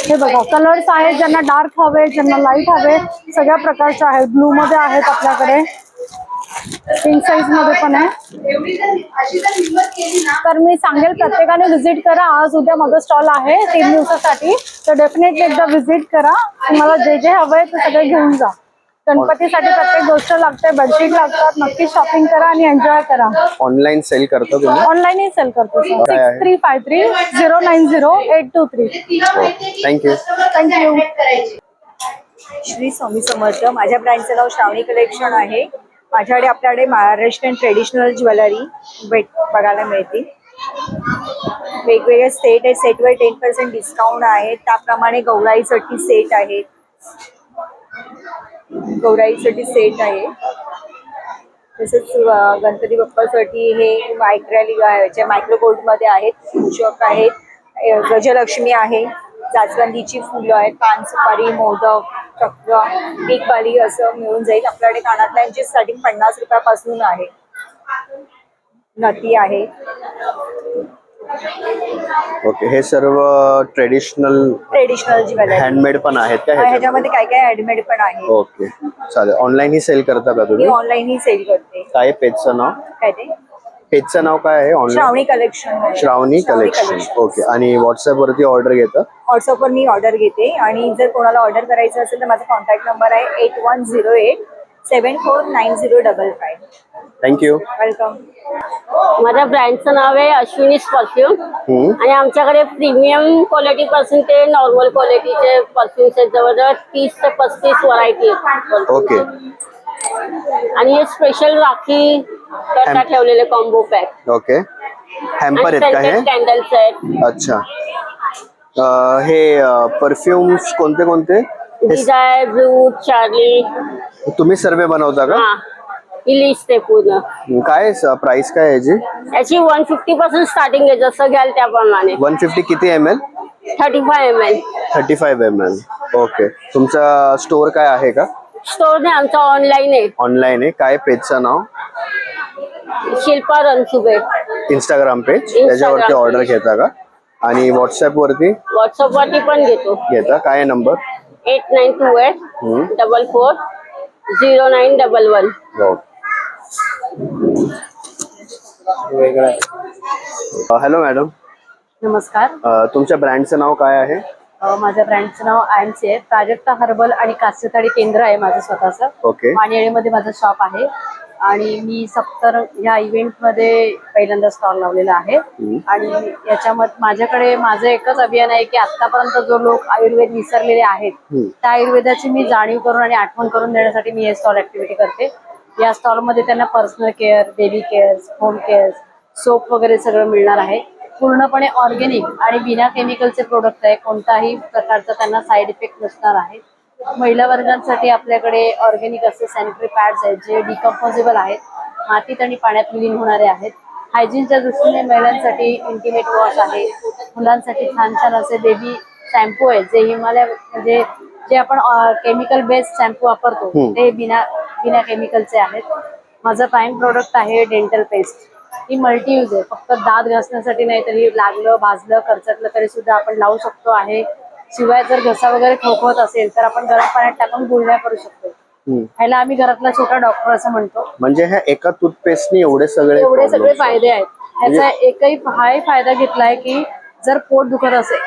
हे बघा, कलर्स आहेत, ज्यांना डार्क हवे, ज्यांना लाईट हवे, सगळ्या प्रकारचे आहेत. ब्लू मध्ये आहेत आपल्याकडे, किंग साईज मध्ये पण आहे. तर मी सांगेल प्रत्येकाने व्हिजिट करा. आज उद्या माझं स्टॉल आहे 3 दिवसासाठी, तर डेफिनेटली एकदा व्हिजिट करा. तुम्हाला जे जे हवंय ते सगळे घेऊन जा. गणपतीसाठी प्रत्येक गोष्ट लागते, बेडशीट लागतात. नक्की शॉपिंग करा आणि एन्जॉय करा. ऑनलाईन सेल करता तुम्ही? ऑनलाईनही सेल करतो. 6353090823. थँक्यू. थँक्यू. श्री स्वामी समर्थ. माझ्या ब्रँडचं नाव श्रावणी कलेक्शन आहे. माझ्याकडे आपल्याकडे महाराष्ट्रीयन ट्रेडिशनल ज्वेलरी बघायला मिळते. वेगवेगळे सेट आहेत, सेटवर 10% डिस्काउंट आहे. त्याप्रमाणे गौराईसाठी सेट आहेत, गौराईसाठी सेट आहे. तसंच गणपती बाप्पासाठी हे मायक्रो गोल्डमध्ये आहेत, मूषक आहेत, गजलक्ष्मी आहे, जास्वंदीची फुलं आहेत, पान सुपारी, मोदक, चक्र, टिकवाली असं मिळून जाईल. आपल्याकडे कानातल्यांची स्टार्टिंग 50 रुपयापासून आहे. नथी आहे. ओके, हे सर्व ट्रेडिशनल ज्वेलरी हँडमेड पण आहेत का? ह्याच्यामध्ये काय काय हँडमेड पण आहे. ओके, चालेल. ऑनलाईन ही सेल करता का तुम्ही? मी ऑनलाईन ही सेल करते. काय पेजचं नाव? काय ते पेजचं नाव काय आहे ऑनलाईन? श्रावणी कलेक्शन. श्रावणी कलेक्शन. ओके. आणि व्हॉट्सअप वरती ऑर्डर घेतं? व्हॉट्सअपवर मी ऑर्डर घेते आणि जर कोणाला ऑर्डर करायचं असेल तर माझा कॉन्टॅक्ट नंबर आहे 8108749055. थँक्यू. वेलकम. माझ्या ब्रँडचं नाव आहे अश्विनीज परफ्यूम आणि आमच्याकडे प्रीमियम क्वालिटी पासून ते नॉर्मल क्वालिटीचे परफ्यूम्स आहेत, जवळजवळ 30 ते 35 व्हरायटी आहेत. ओके. आणि हे स्पेशल राखी करता ठेवलेले कॉम्बो पॅक. ओके. हॅम्पर आहेत का हे? कॅन्डल्स आहेत. अच्छा. हे परफ्युम्स कोणते कोणते? Desire, Blue, Charlie. तुम्ही सर्व बनवता का? हा, ही लिस्ट आहे पूर्ण. काय प्राइस काय आहे याची? याची 150 पासून स्टार्टिंग आहे, जसं घ्याल त्याप्रमाणे. 150 किती ml? 35 ml. 35 ml. ओके. तुमचा स्टोर काय आहे का? स्टोर नाही, आमचा ऑनलाईन आहे. ऑनलाईन आहे. काय पेजचं नाव? शिल्पा रणसुबे. Instagram page. त्याच्यावरती ऑर्डर घेता का? आणि व्हॉट्सअप वरती? व्हॉट्सअप वरती पण घेतो. घेता. काय नंबर? 8928440911. Hello madam. नमस्कार. तुमच्या ब्रँडचं नाव काय आहे? माझ्या ब्रँडचं नाव IMC आहे. प्राजक्ता हर्बल आणि कास्यताडी केंद्र आहे माझं स्वतःचं. ओके. माणियाळीमध्ये माझं शॉप आहे आणि मी 70 ह्या इव्हेंटमध्ये पहिल्यांदा स्टॉल लावलेला आहे. आणि याच्यामध्ये माझ्याकडे माझं एकच अभियान आहे की आतापर्यंत जो लोक आयुर्वेद विसरलेले आहेत त्या आयुर्वेदाची मी जाणीव करून आणि आठवण करून देण्यासाठी मी हे स्टॉल ऍक्टिव्हिटी करते. या स्टॉलमध्ये त्यांना personal care, baby care, home care, soap वगैरे सगळं मिळणार आहे. पूर्णपणे ऑर्गॅनिक आणि बिना केमिकलचे प्रोडक्ट आहे. कोणताही प्रकारचा त्यांना साईड इफेक्ट नसणार आहे. महिला वर्गांसाठी आपल्याकडे ऑर्गॅनिक असे सॅनिटरी पॅड्स आहेत जे डिकम्पोजेबल आहेत, मातीत आणि पाण्यात विलीन होणारे आहेत. हायजीनच्या दृष्टीने महिलांसाठी इंटिमेट वॉश आहे. मुलांसाठी छान छान असे बेबी शॅम्पू आहेत जे हिमालय म्हणजे जे आपण केमिकल बेस्ड शॅम्पू वापरतो ते बिना केमिकलचे आहेत. माझं प्राईम प्रोडक्ट आहे डेंटल पेस्ट. ही मल्टी यूज आहे. फक्त दात घासण्यासाठी नाही तरी लागलं, भाजलं, खरचटलं तरी सुद्धा आपण लावू शकतो आहे. शिवाय जर घसा वगैरे खोकवत असेल तर आपण गरम पाण्यात टाकून गुळण्या करू शकतो. ह्याला आम्ही घरातला छोटा डॉक्टर असं म्हणतो. म्हणजे ह्या एका टूथपेस्टने एवढे सगळे फायदे आहेत. ह्याचा एकही हाही फायदा घेतलाय की जर पोट दुखत असेल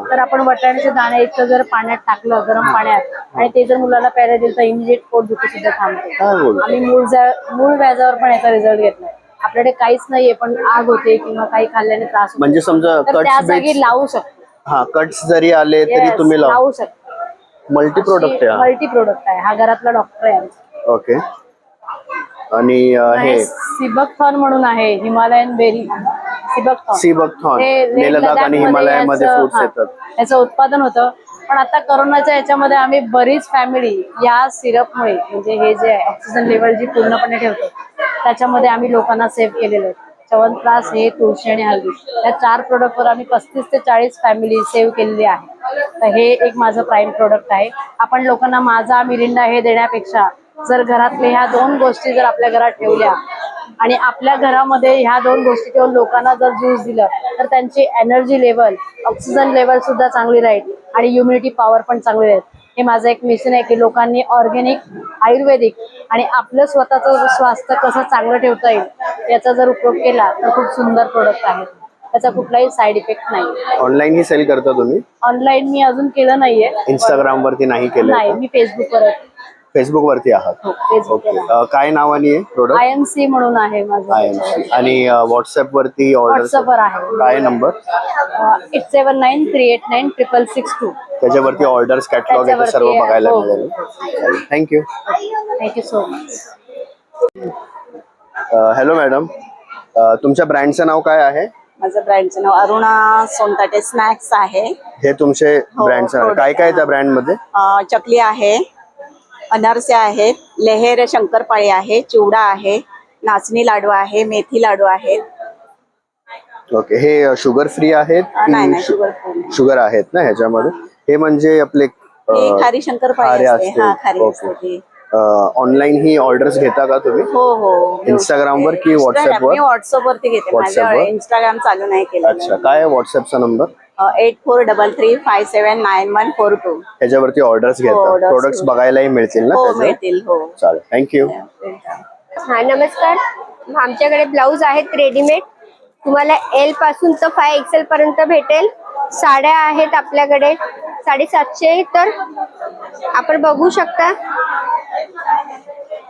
तर आपण वाटाण्याचे दाणे इतकं जर पाण्यात टाकलं गरम पाण्यात आणि ते जर मुलाला प्यायला दिलं तर इमिजिएट पोट दुखी सुद्धा थांबते. आम्ही मूळ व्याजावर पण याचा रिझल्ट घेतलाय. आपल्याकडे काहीच नाहीये पण आग होते किंवा काही खाल्ल्याने त्रास होतो म्हणजे समजा त्या जागी लावू शकतो. हा, कट्स जरी आले तरी तुम्ही लावू शकतो. मल्टी प्रोडक्ट आहे. मल्टी प्रोडक्ट आहे. हा घरातला डॉक्टर आहे. ओके. आणि हे सिबकथॉर्न म्हणून आहे, हिमालयन बेरी. सिबकथॉर्न हे लडाख आणि हिमालयामध्ये फ्रुट्स येतात. याचं उत्पादन होतं. पण आता कोरोनाच्या याच्यामध्ये आम्ही बरीच फॅमिली या सिरपमुळे म्हणजे हे जे ऑक्सिजन लेवल जी पूर्णपणे ठेवतो त्याच्यामध्ये आम्ही लोकांना सेव्ह केलेलं आहे. च्यवनप्राश, हे तुळशी आणि हळदी या 4 प्रोडक्टवर आम्ही 35 ते 40 फॅमिली सेव्ह केलेली आहे. तर हे एक माझं प्राईम प्रोडक्ट आहे. आपण लोकांना माझा मिरिंडा हे देण्यापेक्षा जर घरातले ह्या 2 गोष्टी जर आपल्या घरात ठेवल्या आणि आपल्या घरामध्ये ह्या 2 गोष्टी ठेवून लोकांना जर ज्यूस दिलं तर त्यांची एनर्जी लेवल, ऑक्सिजन लेवल सुद्धा चांगली राहील आणि इम्युनिटी पॉवर पण चांगली राहील. हे माझं एक मिशन आहे की लोकांनी ऑर्गॅनिक, आयुर्वेदिक आणि आपलं स्वतःचं स्वास्थ्य कसं चांगलं ठेवता येईल याचा जर उपयोग केला तर खूप सुंदर प्रोडक्ट आहे. त्याचा कुठलाही साईड इफेक्ट नाही. ऑनलाईन ही सेल करता तुम्ही? ऑनलाईन मी अजून केलं नाहीये. इंस्टाग्राम वरती नाही केलं? नाही, मी फेसबुकवर आहे. फेसबुक वरती आहात? ओके. काय नावाने आहे प्रोडक्ट? IMC म्हणून आहे माझं. IMC. आणि व्हॉट्सअप वरती ऑर्डर? व्हॉट्सअपवर आहे. काय नंबर? 8793896662. त्याच्यावरती ऑर्डर्स, कॅटलॉग आहे सर्व बघायला मिळेल. Thank you. Thank you so much. Hello madam, तुमच्या ब्रँडचं नाव काय आहे? माझं ब्रँडचं नाव अरुणा सोनताटे स्नॅक्स आहे. हे तुमचे ब्रँडचं नाव? काय काय त्या ब्रँड मध्ये? चकली आहे, अनारसे आहेत, लेहेर शंकरपाळी आहे, चिवडा आहे, नाचणी लाडू आहे, मेथी लाडू आहेत. ओके. हे शुगर फ्री आहेत? नाही, शुगर आहेत ना ह्याच्यामध्ये? हे म्हणजे आपले खारी शंकरपाळी असते. हा, खारी असते. ऑनलाईन ही ऑर्डर्स घेता का तुम्ही? हो. इंस्टाग्राम वर की व्हॉट्सअप वर? मी व्हॉट्सअप वरती घेते. माझ्या इंस्टाग्राम चालू नाही केलं. अच्छा. काय व्हॉट्सअपचा नंबर? 8433579142. त्याच्यावरती ऑर्डर्स घेता. प्रोडक्ट्स बघायलाही मिळतील ना? हो, मिळतील. हो, चालेल. थँक्यू. हा, नमस्कार. आमच्याकडे ब्लाऊज आहेत रेडीमेड, तुम्हाला एल पासून तर 5XL पर्यंत भेटेल. साड्या आहेत आपल्याकडे 750 तर आपण बघू शकता.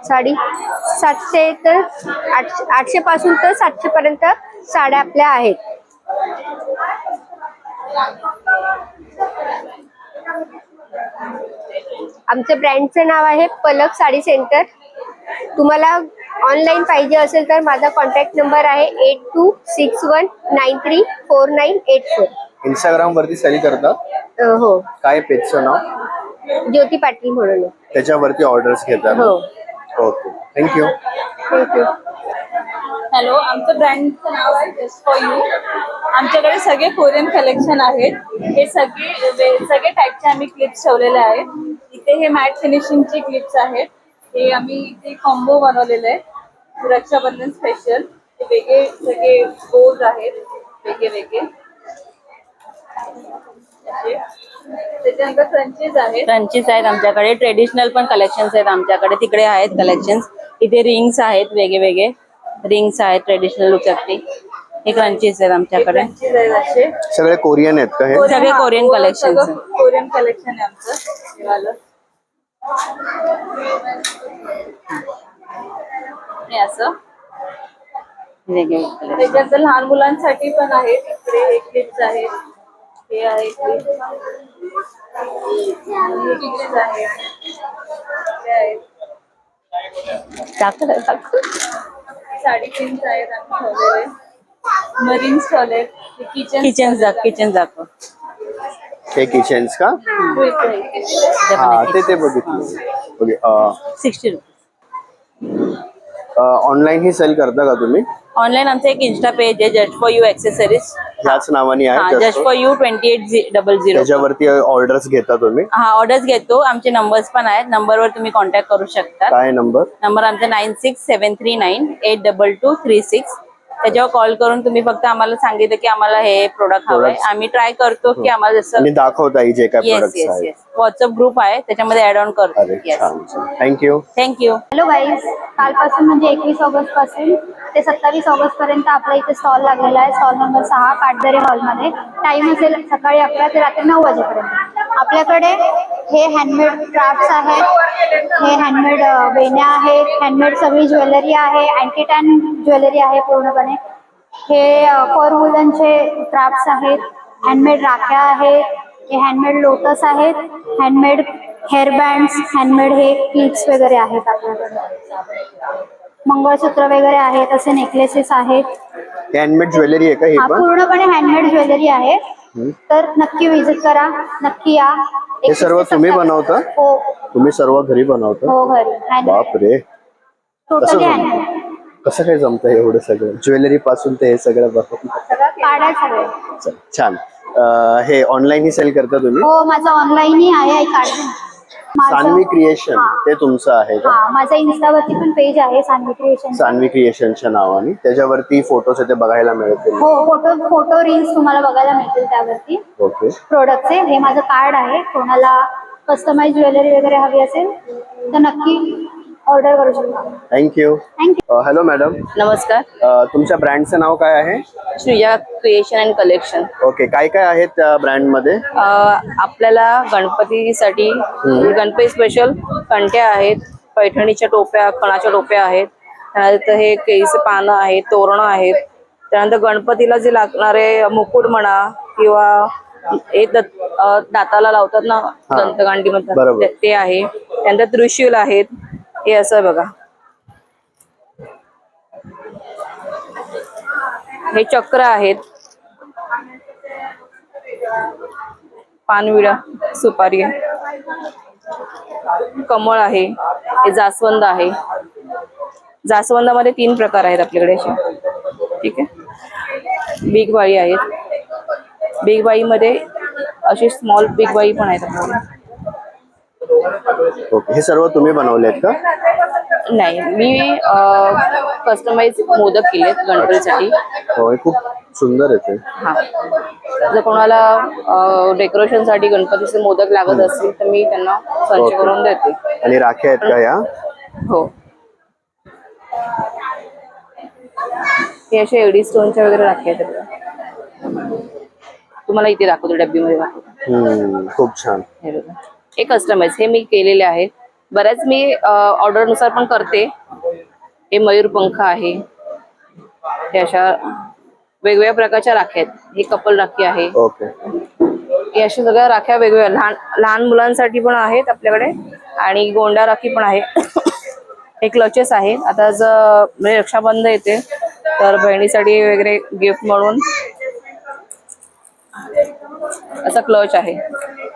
साडी 700 तर 800 पासून तर 700 पर्यंत साड्या आपल्या आहेत. आमच्या ब्रँडचं नाव आहे पलक साडी सेंटर. तुम्हाला ऑनलाईन पाहिजे असेल तर माझा कॉन्टॅक्ट नंबर आहे 8261934984. इंस्टाग्राम वरती सेल करता? हो, काय पेजचं नाव? ज्योती पाटील म्हणून. त्याच्यावरती ऑर्डर्स घेता? हो. Okay, thank you. थँक्यू. हॅलो, आमचं ब्रँडचं नाव आहे जस्ट फॉर यू. आमच्याकडे सगळे कोरियन कलेक्शन आहेत. हे सगळे टाईपचे आम्ही क्लिप्स ठेवलेले आहेत. इथे हे मॅट फिनिशिंगचे क्लिप्स आहेत. हे आम्ही इथे कॉम्बो बनवलेले आहे रक्षाबंधन स्पेशल. हे वेगळे सगळे बोज आहेत, वेगळे त्याच्यानंतर क्रंचीज आहेत. क्रंचीज आहेत आमच्याकडे. ट्रेडिशनल पण कलेक्शन्स आहेत आमच्याकडे. तिकडे आहेत कलेक्शन्स. इथे रिंग्स आहेत, वेगळे रिंग्स आहेत ट्रेडिशनल लुकसाठी. हे क्रंचीज आहेत आमच्याकडे. क्रंचीज आहेत असे सगळे कोरियन आहेत का हे? सगळे कोरियन कलेक्शन. कोरियन कलेक्शन आहे आमचं हे वालं. हे असं वेगळे त्याच्यानंतर लहान मुलांसाठी पण आहेत. इकडे हे क्लिप्स आहेत. हे आहे क्लिप्स. हे क्लिप्स आहेत. हे आहेत साडी पिन्स आहेत आम्ही ठेवलेले. मरीन्स ठेवलेत. किचन दाखव. हे किचन्स का? हा, ते बघितलं. ओके. 60 रुपये. ऑनलाईन ही सेल करता का तुम्ही? ऑनलाईन आमचं एक इंस्टा पेज आहे जस्ट फॉर यू एक्सेसरीज. ह्याच नावाने आहे जस्ट फॉर यू 2800. त्याच्यावरती ऑर्डर्स घेता तुम्ही? हा, ऑर्डर्स घेतो. आमचे नंबर्स पण आहेत. नंबरवर तुम्ही कॉन्टॅक्ट करू शकता. काय नंबर? नंबर आमचा 9673982236. त्याच्यावर कॉल करून तुम्ही फक्त आम्हाला सांगितलं की आम्हाला हे प्रोडक्ट हवंय. आम्ही ट्राय करतो की आम्हाला जसं आणि दाखवता येईल जे काय येस प्रोडक्ट्स येस आहेत. येस. व्हॉट्सअप ग्रुप आहे त्याच्यामध्ये ऍड ऑन करतो. अरे छान. थँक्यू. थँक्यू. हॅलो गाईज, कालपासून म्हणजे 21 ऑगस्ट पासून ते 27 ऑगस्ट पर्यंत आपल्या इथे स्टॉल लागलेला आहे. स्टॉल नंबर 6 काटदरे हॉलमध्ये. टाइम असेल सकाळी 11 ते रात्री 9 वाजेपर्यंत. आपल्याकडे हे हँडमेड क्राफ्ट्स आहेत, हे हँडमेड वेण्या आहेत, हँडमेड सगळी ज्वेलरी आहे, अँटीटॅन ज्वेलरी आहे पूर्णपणे. हे फॉर वुलनचे क्राफ्ट्स आहेत, हँडमेड राख्या आहेत, हे हँडमेड लोटस आहेत, हँडमेड हेअर बँड्स, हँडमेड हे क्लिप्स वगैरे आहेत आपल्याकडे. मंगळसूत्र वगैरे आहेत, असे नेकलेसेस आहेत. हँडमेड ज्वेलरी आहे का हे हा, पण? पूर्णपणे हँडमेड ज्वेलरी आहे. तर नक्की विजिट करा, नक्की या. हे सर्व तुम्ही बनवता? हो तुम्ही सर्व घरी बनवता? हो, घरी. बापरे, टोटली हँडमेड. कसं काय जमतं एवढं सगळं? ज्वेलरी पासून ते हे सगळं बनवतं? काढायचं. छान. हे ऑनलाईन ही सेल करता तुम्ही? हो, माझं ऑनलाईनही आहे. काढते. सान्वी क्रिएशन ते तुमचं आहे का? हा, माझ्या इन्स्टावरती पण पेज आहे सान्वी क्रिएशन. सान्वी क्रिएशनच्या नावाने. त्याच्यावरती फोटोज ते बघायला मिळतील? हो, फोटो रील्स तुम्हाला बघायला मिळतील त्यावरती. ओके. प्रोडक्टचे हे माझं कार्ड आहे. कोणाला कस्टमाइज ज्वेलरी वगैरे हवी असेल तर नक्की ऑर्डर करू शकता. थँक्यू. हॅलो मॅडम, नमस्कार. तुमच्या ब्रँडचं नाव काय आहे? Shriya creation and collection. Okay. काय काय आहेत त्या ब्रँड मध्ये? आपल्याला गणपतीसाठी गणपती स्पेशल कंट्या आहेत, पैठणीच्या टोप्या, खणाच्या टोप्या आहेत, त्यानंतर हे केळीचे पानं आहेत, तोरणं आहेत, त्यानंतर गणपतीला जे लागणारे मुकुट म्हणा किंवा हे दाताला लावतात ना दंतगांडी म्हणतात ते आहे. त्यानंतर त्रिशूल आहेत. हे असं बघा, हे चक्र आहेत, पानविडा, सुपारी, कमळ आहे, हे जास्वंद आहे. जास्वंदामध्ये 3 प्रकार आहेत आपल्याकडे असे. ठीक आहे. बिग बाई आहेत. बिग बाई मध्ये अशी स्मॉल बिग बाई पण आहेत आपल्याकडे. ओके. हे सर्व तुम्ही बनवलेत का? नाही, मी कस्टमाइज मोदक केलेत गणपतीसाठी. हो, हे खूप सुंदर आहे. हा, जर कोणाला डेकोरेशन साठी गणपतीचे मोदक लागत असतील तर मी त्यांना संच करून देते. आणि राख्या आहेत का या? हो. हे असे एडी स्टोनच्या वगैरे राखी आहेत बघा. तुम्हाला इथे दाखवतो, डब्बीमध्ये दाखवतो. खूप छान. हे बघा, हे कस्टमाइज हे मी केलेले आहेत. बऱ्याच मी ऑर्डर नुसार पण करते. हे मयूरपंख आहे. हे अशा वेगवेगळ्या प्रकारच्या राख्या आहेत. ही कपल राखी आहे. ओके. हे अशा सगळ्या राख्या वेगवेगळ्या लहान लहान मुलांसाठी पण आहेत आपल्याकडे आणि गोंडा राखी पण आहे. हे क्लचेस आहे. आता जर म्हणजे रक्षाबंधन येते तर बहिणीसाठी वगैरे गिफ्ट म्हणून असा क्लच आहे.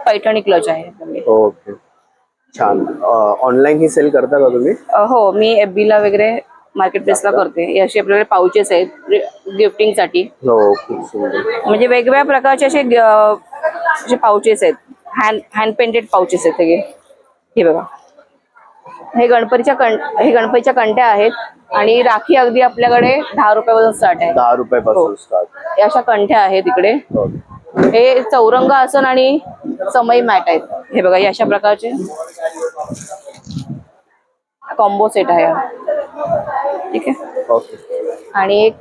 पैठणी क्लच आहे. ओके, छान. ऑनलाईन ही सेल करता का तुम्ही? हो, मी FB ला वगैरे मार्केट प्लेसला करते. हे असे आपल्याकडे पाउचेस आहेत गिफ्टिंग साठी. हो, खूप सुंदर. म्हणजे वेगवेगळ्या प्रकारचे असे पाउचेस आहेत. हँड पेंटेड पाउचेस आहेत हे. हे बघा, हे गणपतीच्या कंट्या आहेत आणि राखी अगदी आपल्याकडे 10 रुपयापासून स्टार्ट आहे. 10 रुपयापासून स्टार्ट. अशा कंठ्या आहेत इकडे. हे चौरंग आसन आणि समई मॅट आहेत. हे बघा, हे अशा प्रकारचे कॉम्बो सेट आहे. ठीक आहे. ओके. आणि एक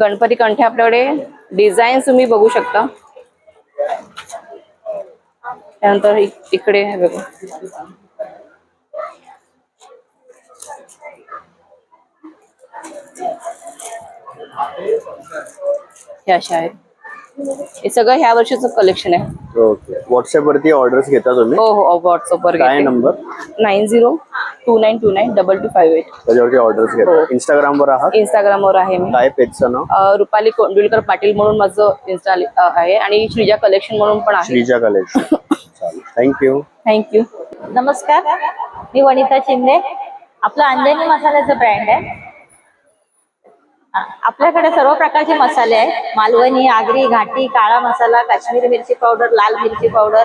गणपती कंठ्या आपल्याकडे डिझाईन तुम्ही बघू शकता. त्यानंतर इकडे हे बघा, हे अशा आहेत. हे सगळं ह्या वर्षीचं कलेक्शन आहे. ओके. व्हॉट्सअप वरती ऑर्डर्स घेता तुम्ही? हो हो, व्हॉट्सअप वर. काय नंबर? 9029292258. त्याच्यावरती ऑर्डर्स घेता. इंस्टाग्राम वर आहात? इंस्टाग्रामवर आहे मी. काय पेजचं नाव? रुपाली कोंडुलकर पाटील म्हणून माझं इन्स्टा आहे आणि श्रीजा कलेक्शन म्हणून पण आहे. श्रीजा कलेक्शन. थँक्यू. थँक्यू. नमस्कार, मी वनिता शिंदे. आपलं अंजनी मसाल्याचं ब्रँड आहे. आपल्याकडे सर्व प्रकारचे मसाले आहेत. मालवणी, आगरी, घाटी, काळा मसाला, काश्मीरी मिरची पावडर, लाल मिरची पावडर,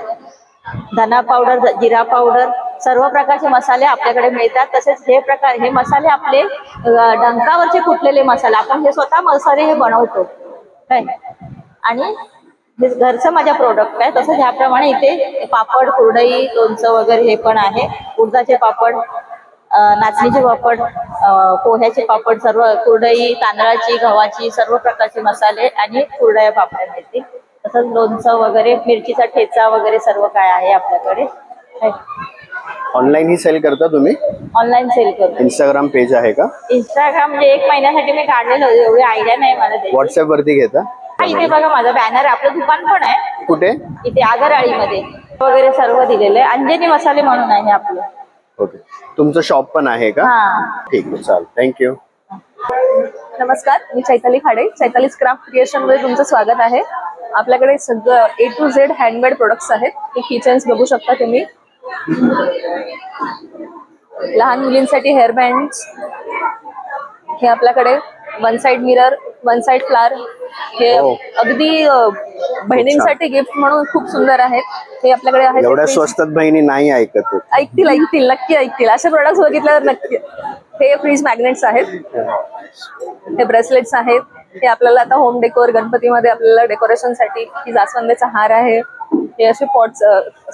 धना पावडर, जिरा पावडर, सर्व प्रकारचे मसाले आपल्याकडे मिळतात. तसेच हे मसाले आपले डंकावरचे कुटलेले मसाले, आपण हे स्वतः मसाले हे बनवतो काय. आणि हे घरचं माझ्या प्रोडक्ट आहे. तसंच ह्याप्रमाणे इथे पापड, कुरडई, लोणचं वगैरे हे पण आहे. उडदाचे पापड, नाचणीचे पापड, पोह्याचे पापड, सर्व कुरडई, तांदळाची, गव्हाची, सर्व प्रकारचे मसाले आणि कुरडया पापड्या मिळतील. तसंच लोणचं वगैरे, मिरचीचा ठेचा वगैरे सर्व काय आहे आपल्याकडे. ऑनलाईन ही सेल करता तुम्ही? ऑनलाईन सेल करतो. इंस्टाग्राम पेज आहे का? इंस्टाग्राम म्हणजे 1 महिन्यासाठी मी काढलेलं होतं, एवढी आयडिया नाही मला त्याची. व्हॉट्सअप वरती घेता? इथे बघा माझा बॅनर, आपलं दुकान पण आहे. कुठे? इथे आगरआळीमध्ये वगैरे सर्व दिलेलं आहे. अंजनी मसाले म्हणून आहे आपलं. ओके. तुमचं शॉप पण आहे का? ठीक आहे, चालेल. थँक्यू. नमस्कार, मी चैताली खाडे. चैतालीज क्राफ्ट क्रिएशन मध्ये तुमचं स्वागत आहे. आपल्याकडे सगळं A to Z handmade products आहेत. हे किचन्स बघू शकता तुम्ही. लहान मुलींसाठी हेअर बँड्स, हे आपल्याकडे 1 साइड मिरर, 1 साइड फ्लावर, हे अगदी बहिणींसाठी गिफ्ट म्हणून खूप सुंदर आहेत. हे आपल्याकडे आहेत. एवढ्या स्वस्तात बहिणी नाही ऐकत. ऐकतील नक्की ऐकतील. असे प्रोडक्ट्स बघितल्यावर नक्की. हे फ्रीज मॅग्नेट्स आहेत. हे ब्रेसलेट्स आहेत. हे आपल्याला आता होम डेकोर, गणपतीमध्ये आपल्याला डेकोरेशन साठी. ही जास्वंदीचा हार आहे. हे असे पॉट्स.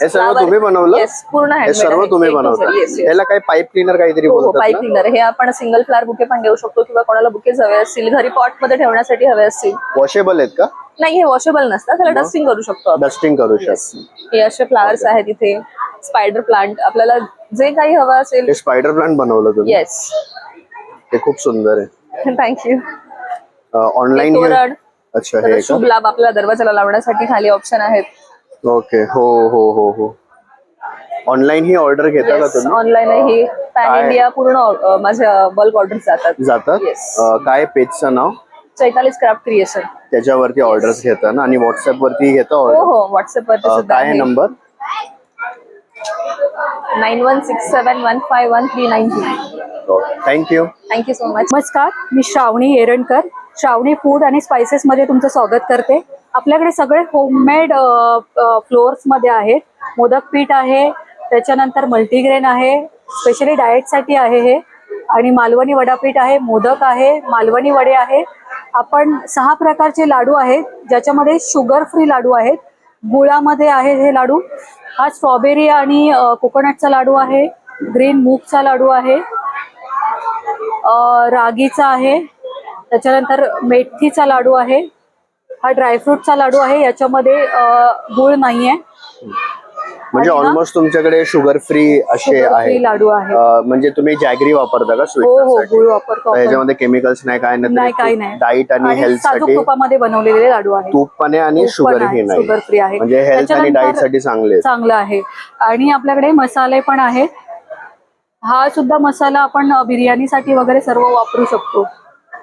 हे सर्व तुम्ही बनवलं? येस, पूर्ण हँडमेड. हे सर्व तुम्ही बनवता? याला काय पाईप क्लीनर काहीतरी बोलतात? Pipe cleaner. हे आपण सिंगल फ्लावर बुके पण देऊ शकतो किंवा कोणाला बुकेज हवे असतील, घरी पॉट मध्ये ठेवण्यासाठी हवे असतील. वॉशेबल आहेत का? नाही, हे वॉशेबल नसतात. त्याला डस्टिंग करू शकतो. डस्टिंग करू शकतो. हे असे फ्लावर्स आहेत इथे. स्पायडर प्लांट, आपल्याला जे काही हवं असेल. हे स्पायडर प्लांट बनवलं तुम्ही? येस. हे खूप सुंदर आहे. थँक्यू. ऑनलाईन? अच्छा, हे शुभ लाभ आपल्याला दरवाजाला लावण्यासाठी खाली ऑप्शन आहेत. ओके. हो हो हो हो. ऑनलाईन ही ऑर्डर घेता का तुम्ही? ऑनलाईन ही पॅन इंडिया पूर्ण माझ्या बल्क ऑर्डर जातात. काय पेजचं नाव? चैतालीज क्राफ्ट क्रिएशन. त्याच्यावरती ऑर्डर्स घेता ना? आणि व्हॉट्सअप वरती घेता हो ऑर्डर? हो, व्हॉट्सअप वरती. काय number? 9167151392. Thank you. Thank you so much. नमस्कार, मी श्रावणी येरणकर. श्रावणी फूड आणि स्पायसेस मध्ये तुमचं स्वागत करते. आपल्याकडे सगळे होममेड फ्लोअर्स मध्ये आहेत. मोदक पीठ आहे, त्याच्यानंतर मल्टीग्रेन आहे, स्पेशली डाएटसाठी आहे हे. आणि मालवणी वडापीठ आहे, मोदक आहे, मालवणी वडे आहे. आपण 6 प्रकारचे लाडू आहेत, ज्याच्यामध्ये शुगर फ्री लाडू आहेत. गुळामध्ये आहे हे लाडू. हा स्ट्रॉबेरी आणि कोकोनटचा लाडू आहे. ग्रीन मूगचा लाडू आहे, रागीचा आहे, त्याच्यानंतर मेथीचा लाडू आहे, हा ड्रायफ्रूटचा लाडू आहे, याच्यामध्ये गुळ नाहीये. म्हणजे आणि ना- ऑलमोस्ट तुमच्याकडे शुगर फ्री असे Sugar free आहे. लाडू आहे. म्हणजे तुम्ही जॅगरी वापरता का हो स्वीटनर हो, साठी? गुळ वापरतो आपण. याच्यामध्ये केमिकल्स नाही, काय नाही, काही नाही. डाईट आणि हेल्थ साजूक साठी तुपामध्ये बनवलेले लाडू आहे. तूप पण आहे आणि तूप पण शुगर आहे, ही नाही. शुगर फ्री आहे. म्हणजे हेल्थ आणि त्याच्यानंतर डाईट साठी चांगले आहेत. चांगलं आहे. आणि आपल्याकडे मसाले पण आहेत. हा सुद्धा मसाला आपण बिर्याणीसाठी वगैरे सर्व वापरू शकतो.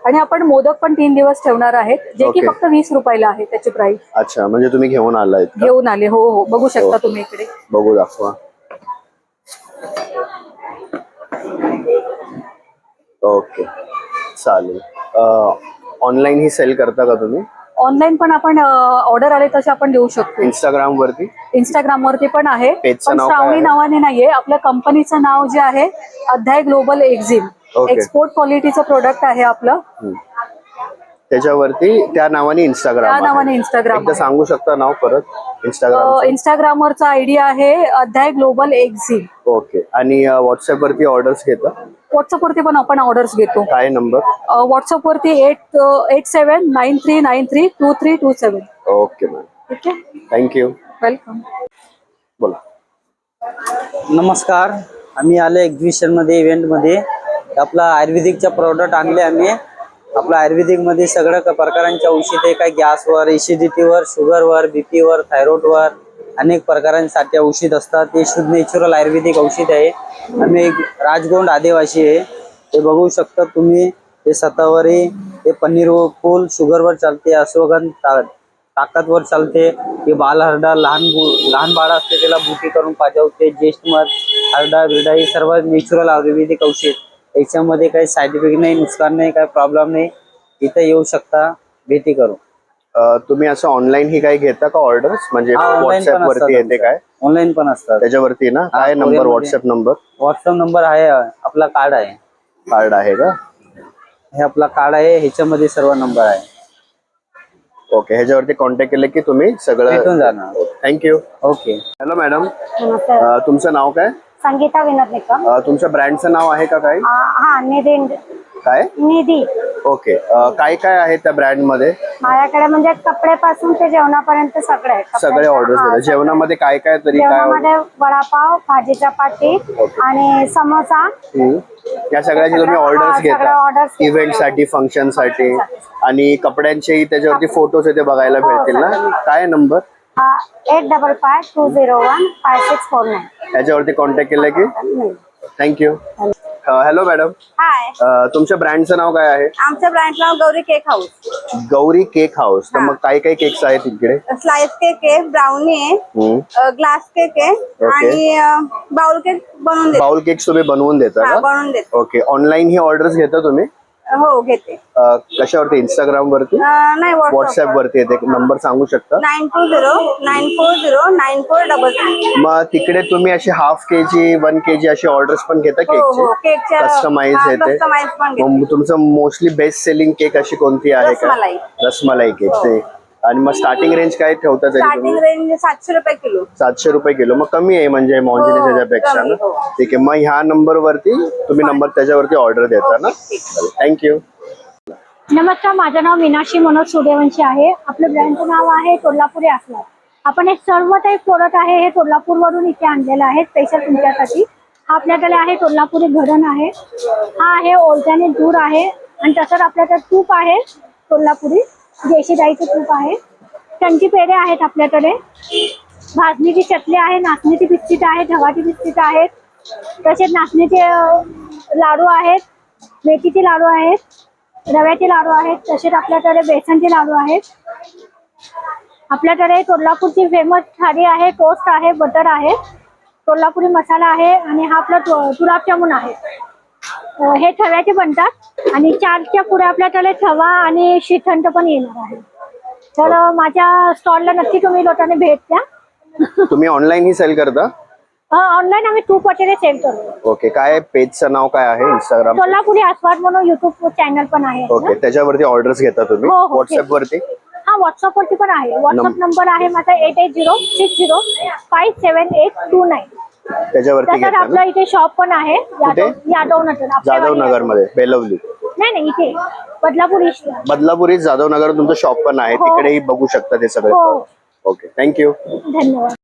आणि आपण मोदक पण 3 दिवस ठेवणार आहेत, जे की Okay. फक्त 20 रुपयाला आहे त्याची प्राइस. अच्छा, म्हणजे तुम्ही घेऊन आलाय का? घेऊन आले. हो हो, बघू शकता तुम्ही इकडे. बघू दाखवा. ओके, चालेल. ऑनलाईन ही सेल करता का तुम्ही? ऑनलाईन पण आपण ऑर्डर आले तसे आपण देऊ शकतो. इंस्टाग्राम वरती? इंस्टाग्राम वरती पण आहे, पेजचं पण नाव काय श्रावणी आहे? नावाने नाहीये. आपल्या कंपनीचं नाव जे आहे अध्याय ग्लोबल एक्झिम. Okay. एक्सपोर्ट क्वालिटीचं प्रोडक्ट आहे आपलं. त्याच्यावरती त्या नावाने इंस्टाग्राम त्या नावाने Instagram एकदा आहे. सांगू शकता नाव परत इंस्टाग्राम? इंस्टाग्रामवरचा आयडी आहे अध्याय ग्लोबल एक्झिम. ओके. आणि व्हॉट्सअप वरती ऑर्डर्स घेता? व्हॉट्सअप वरती पण आपण ऑर्डर्स घेतो. काय नंबर? व्हॉट्सअप वरती 8793932327. ओके मॅम, ठीक आहे, थँक्यू. वेलकम. बोला. नमस्कार, आम्ही आले एक्झिबिशन मध्ये, इव्हेंट मध्ये. आपला आयुर्वेदिकच्या प्रोडक्ट आणले आम्ही. आपल्या आयुर्वेदिकमध्ये सगळ्या प्रकारांची औषधे, काय गॅसवर, एसिडिटीवर, शुगरवर, बीपीवर, थायरॉइडवर अनेक प्रकारांसाठी औषध असतात. ते शुद्ध नॅचरल आयुर्वेदिक औषध आहे. आम्ही एक राजगोंड आदिवासी आहे, ते बघू शकता तुम्ही. ते सतावरी, ते पनीर फूल शुगरवर चालते, अश्वगंध ताकदवर चालते. हे बाल हरडा, लहान बाळ असते त्याला बुटी करून पाजवते. ज्येष्ठ मध, हरडा बिरडा हे सर्व नॅचरल आयुर्वेदिक औषध. याच्यामध्ये काही साईड इफेक्ट नाही, नुकसान नाही, काही प्रॉब्लेम नाही. इथं येऊ शकता, भेटी करू. तुम्ही असं ऑनलाईन ही काही घेता का ऑर्डर्स? म्हणजे online व्हॉट्सअप पण वरती असतात येते काय? ऑनलाईन पण असतात त्याच्यावरती ना? काय नंबर? कोरियरमध्ये. WhatsApp number? व्हॉट्सअप नंबर आहे, आपला कार्ड आहे. कार्ड आहे का? हे आपला कार्ड आहे, ह्याच्यामध्ये सर्व नंबर आहे. ओके, ह्याच्यावरती कॉन्टॅक्ट केले की तुम्ही सगळं भेटून जाणार. थँक्यू. ओके. हॅलो मॅडम, नमस्कार. तुमचं नाव काय? संगीता विनोद निकम. तुमच्या ब्रँडचं नाव आहे का काही? हा, निधी. काय? निधी. ओके. काय काय आहे त्या ब्रँड मध्ये? माझ्याकडे म्हणजे कपड्यापासून ते जेवणापर्यंत सगळे आहे. सगळे ऑर्डर्स घेता. जेवणामध्ये काय काय तरी काय? जेवणामध्ये वडापाव, भाजी चपाती आणि समोसा. या सगळ्याचे तुम्ही ऑर्डर्स घेता इव्हेंट साठी, फंक्शन साठी. आणि कपड्यांचेही त्याच्यावरती फोटोज ते बघायला भेटतील ना? काय नंबर? 8552015649. याच्यावरती कॉन्टॅक्ट केलं की? थँक्यू. हॅलो मॅडम, हाय, तुमच्या ब्रँडचं नाव काय आहे? आमच्या ब्रँडचं नाव Gauri cake house. Gauri cake house. तर मग काय काय केक्स आहेत तिकडे? स्लाइस केक आहे, ब्राउनी आहे, ग्लास केक आहे आणि बाउल केक बनवून देतो. बाउल केक्स तुम्ही बनवून देता हा, का? बनवून देतो. ओके. ऑनलाईन ही ऑर्डर्स घेता तुम्ही? हो, घेते. कशावरती? इंस्टाग्राम वरती? नाही, व्हॉट्सअप वरती येते. नंबर सांगू शकता? 9209409433. मग तिकडे तुम्ही अशी हाफ केजी, 1 केजी अशी ऑर्डर्स पण घेता केकच्या केकचे? कस्टमाइज येते? कस्टमाइज पण घेते. मग तुमचं मोस्टली बेस्ट सेलिंग केक अशी कोणती आहे का? रसमलाई. रसमलाई केक. ते आणि मग स्टार्टिंग रेंज काय ठेवता तरी स्टार्टिंग तुम्ही? रेंज 700 रुपये किलो. 700 रुपये किलो. मग कमी आहे म्हणजे मॉन्जिनीस ह्याच्यापेक्षा कमी, ना? हो. ठीक आहे. मग ह्या नंबर वरती तुम्ही नंबर त्याच्यावरती ऑर्डर देता ना? थँक्यू. नमस्कार, माझं नाव मीनाक्षी मनोज सूर्यवंशी आहे. आपल्या ब्रँडचं नाव आहे कोल्हापुरी आसला. आपण हे सर्व काही प्रोडक्ट आहे हे कोल्हापूरवरून इथे आणलेलं आहे स्पेशल तुमच्यासाठी. हा आपल्याकडे आहे कोल्हापुरी घडण आहे, हा आहे ऑर्गॅनिक दूध आहे आणि तसंच आपल्याकडे तूप आहे कोल्हापुरी देशी गाईचं तूप आहे. टंकी पेढे आहेत आपल्याकडे, भाजणीची चटणी आहे, नाचणीची बिस्किट आहे, गव्हाची बिस्किट आहेत, तसेच नाचणीचे लाडू आहेत, मेथीचे लाडू आहेत, रव्याचे लाडू आहेत, तसेच आपल्याकडे बेसनचे लाडू आहेत. आपल्याकडे कोल्हापूरची फेमस थाळी आहे, टोस्ट आहे, बटर आहे, कोल्हापुरी मसाला आहे आणि हा आपला गुलाबजामुन आहे. हे खव्याचे बनतात आणि 4च्या पुढे आपल्याकडे खवा आणि श्रीखंड पण येणार आहे. तर माझ्या स्टॉलला नक्की तुम्ही लोकांनी भेट द्या. तुम्ही ऑनलाईन ही सेल करता? ऑनलाईन आम्ही तूप वगैरे सेल करतो. ओके. काय पेजचं नाव काय आहे इंस्टाग्राम? कोल्हापुरी आस्वाद म्हणून युट्यूब चॅनल पण आहे. ओके. त्याच्यावरती ऑर्डर्स घेता तुम्ही? हो, हो. व्हॉट्सअप वरती? हा, व्हॉट्सअप वरती पण आहे. व्हॉट्सअप नंबर आहे माझा 8806057829. त्याच्यावरती तसंच घेता आपल्या ना? इथे शॉप पण आहे, यादव नगर. जाधव नगर मध्ये, बेलवली. नाही नाही इथे बदलापूर ईस्ट. बदलापुरी जाधवनगर तुमचं शॉप पण आहे, तिकडेही बघू शकता ते सगळे. हो. Okay, thank you. धन्यवाद.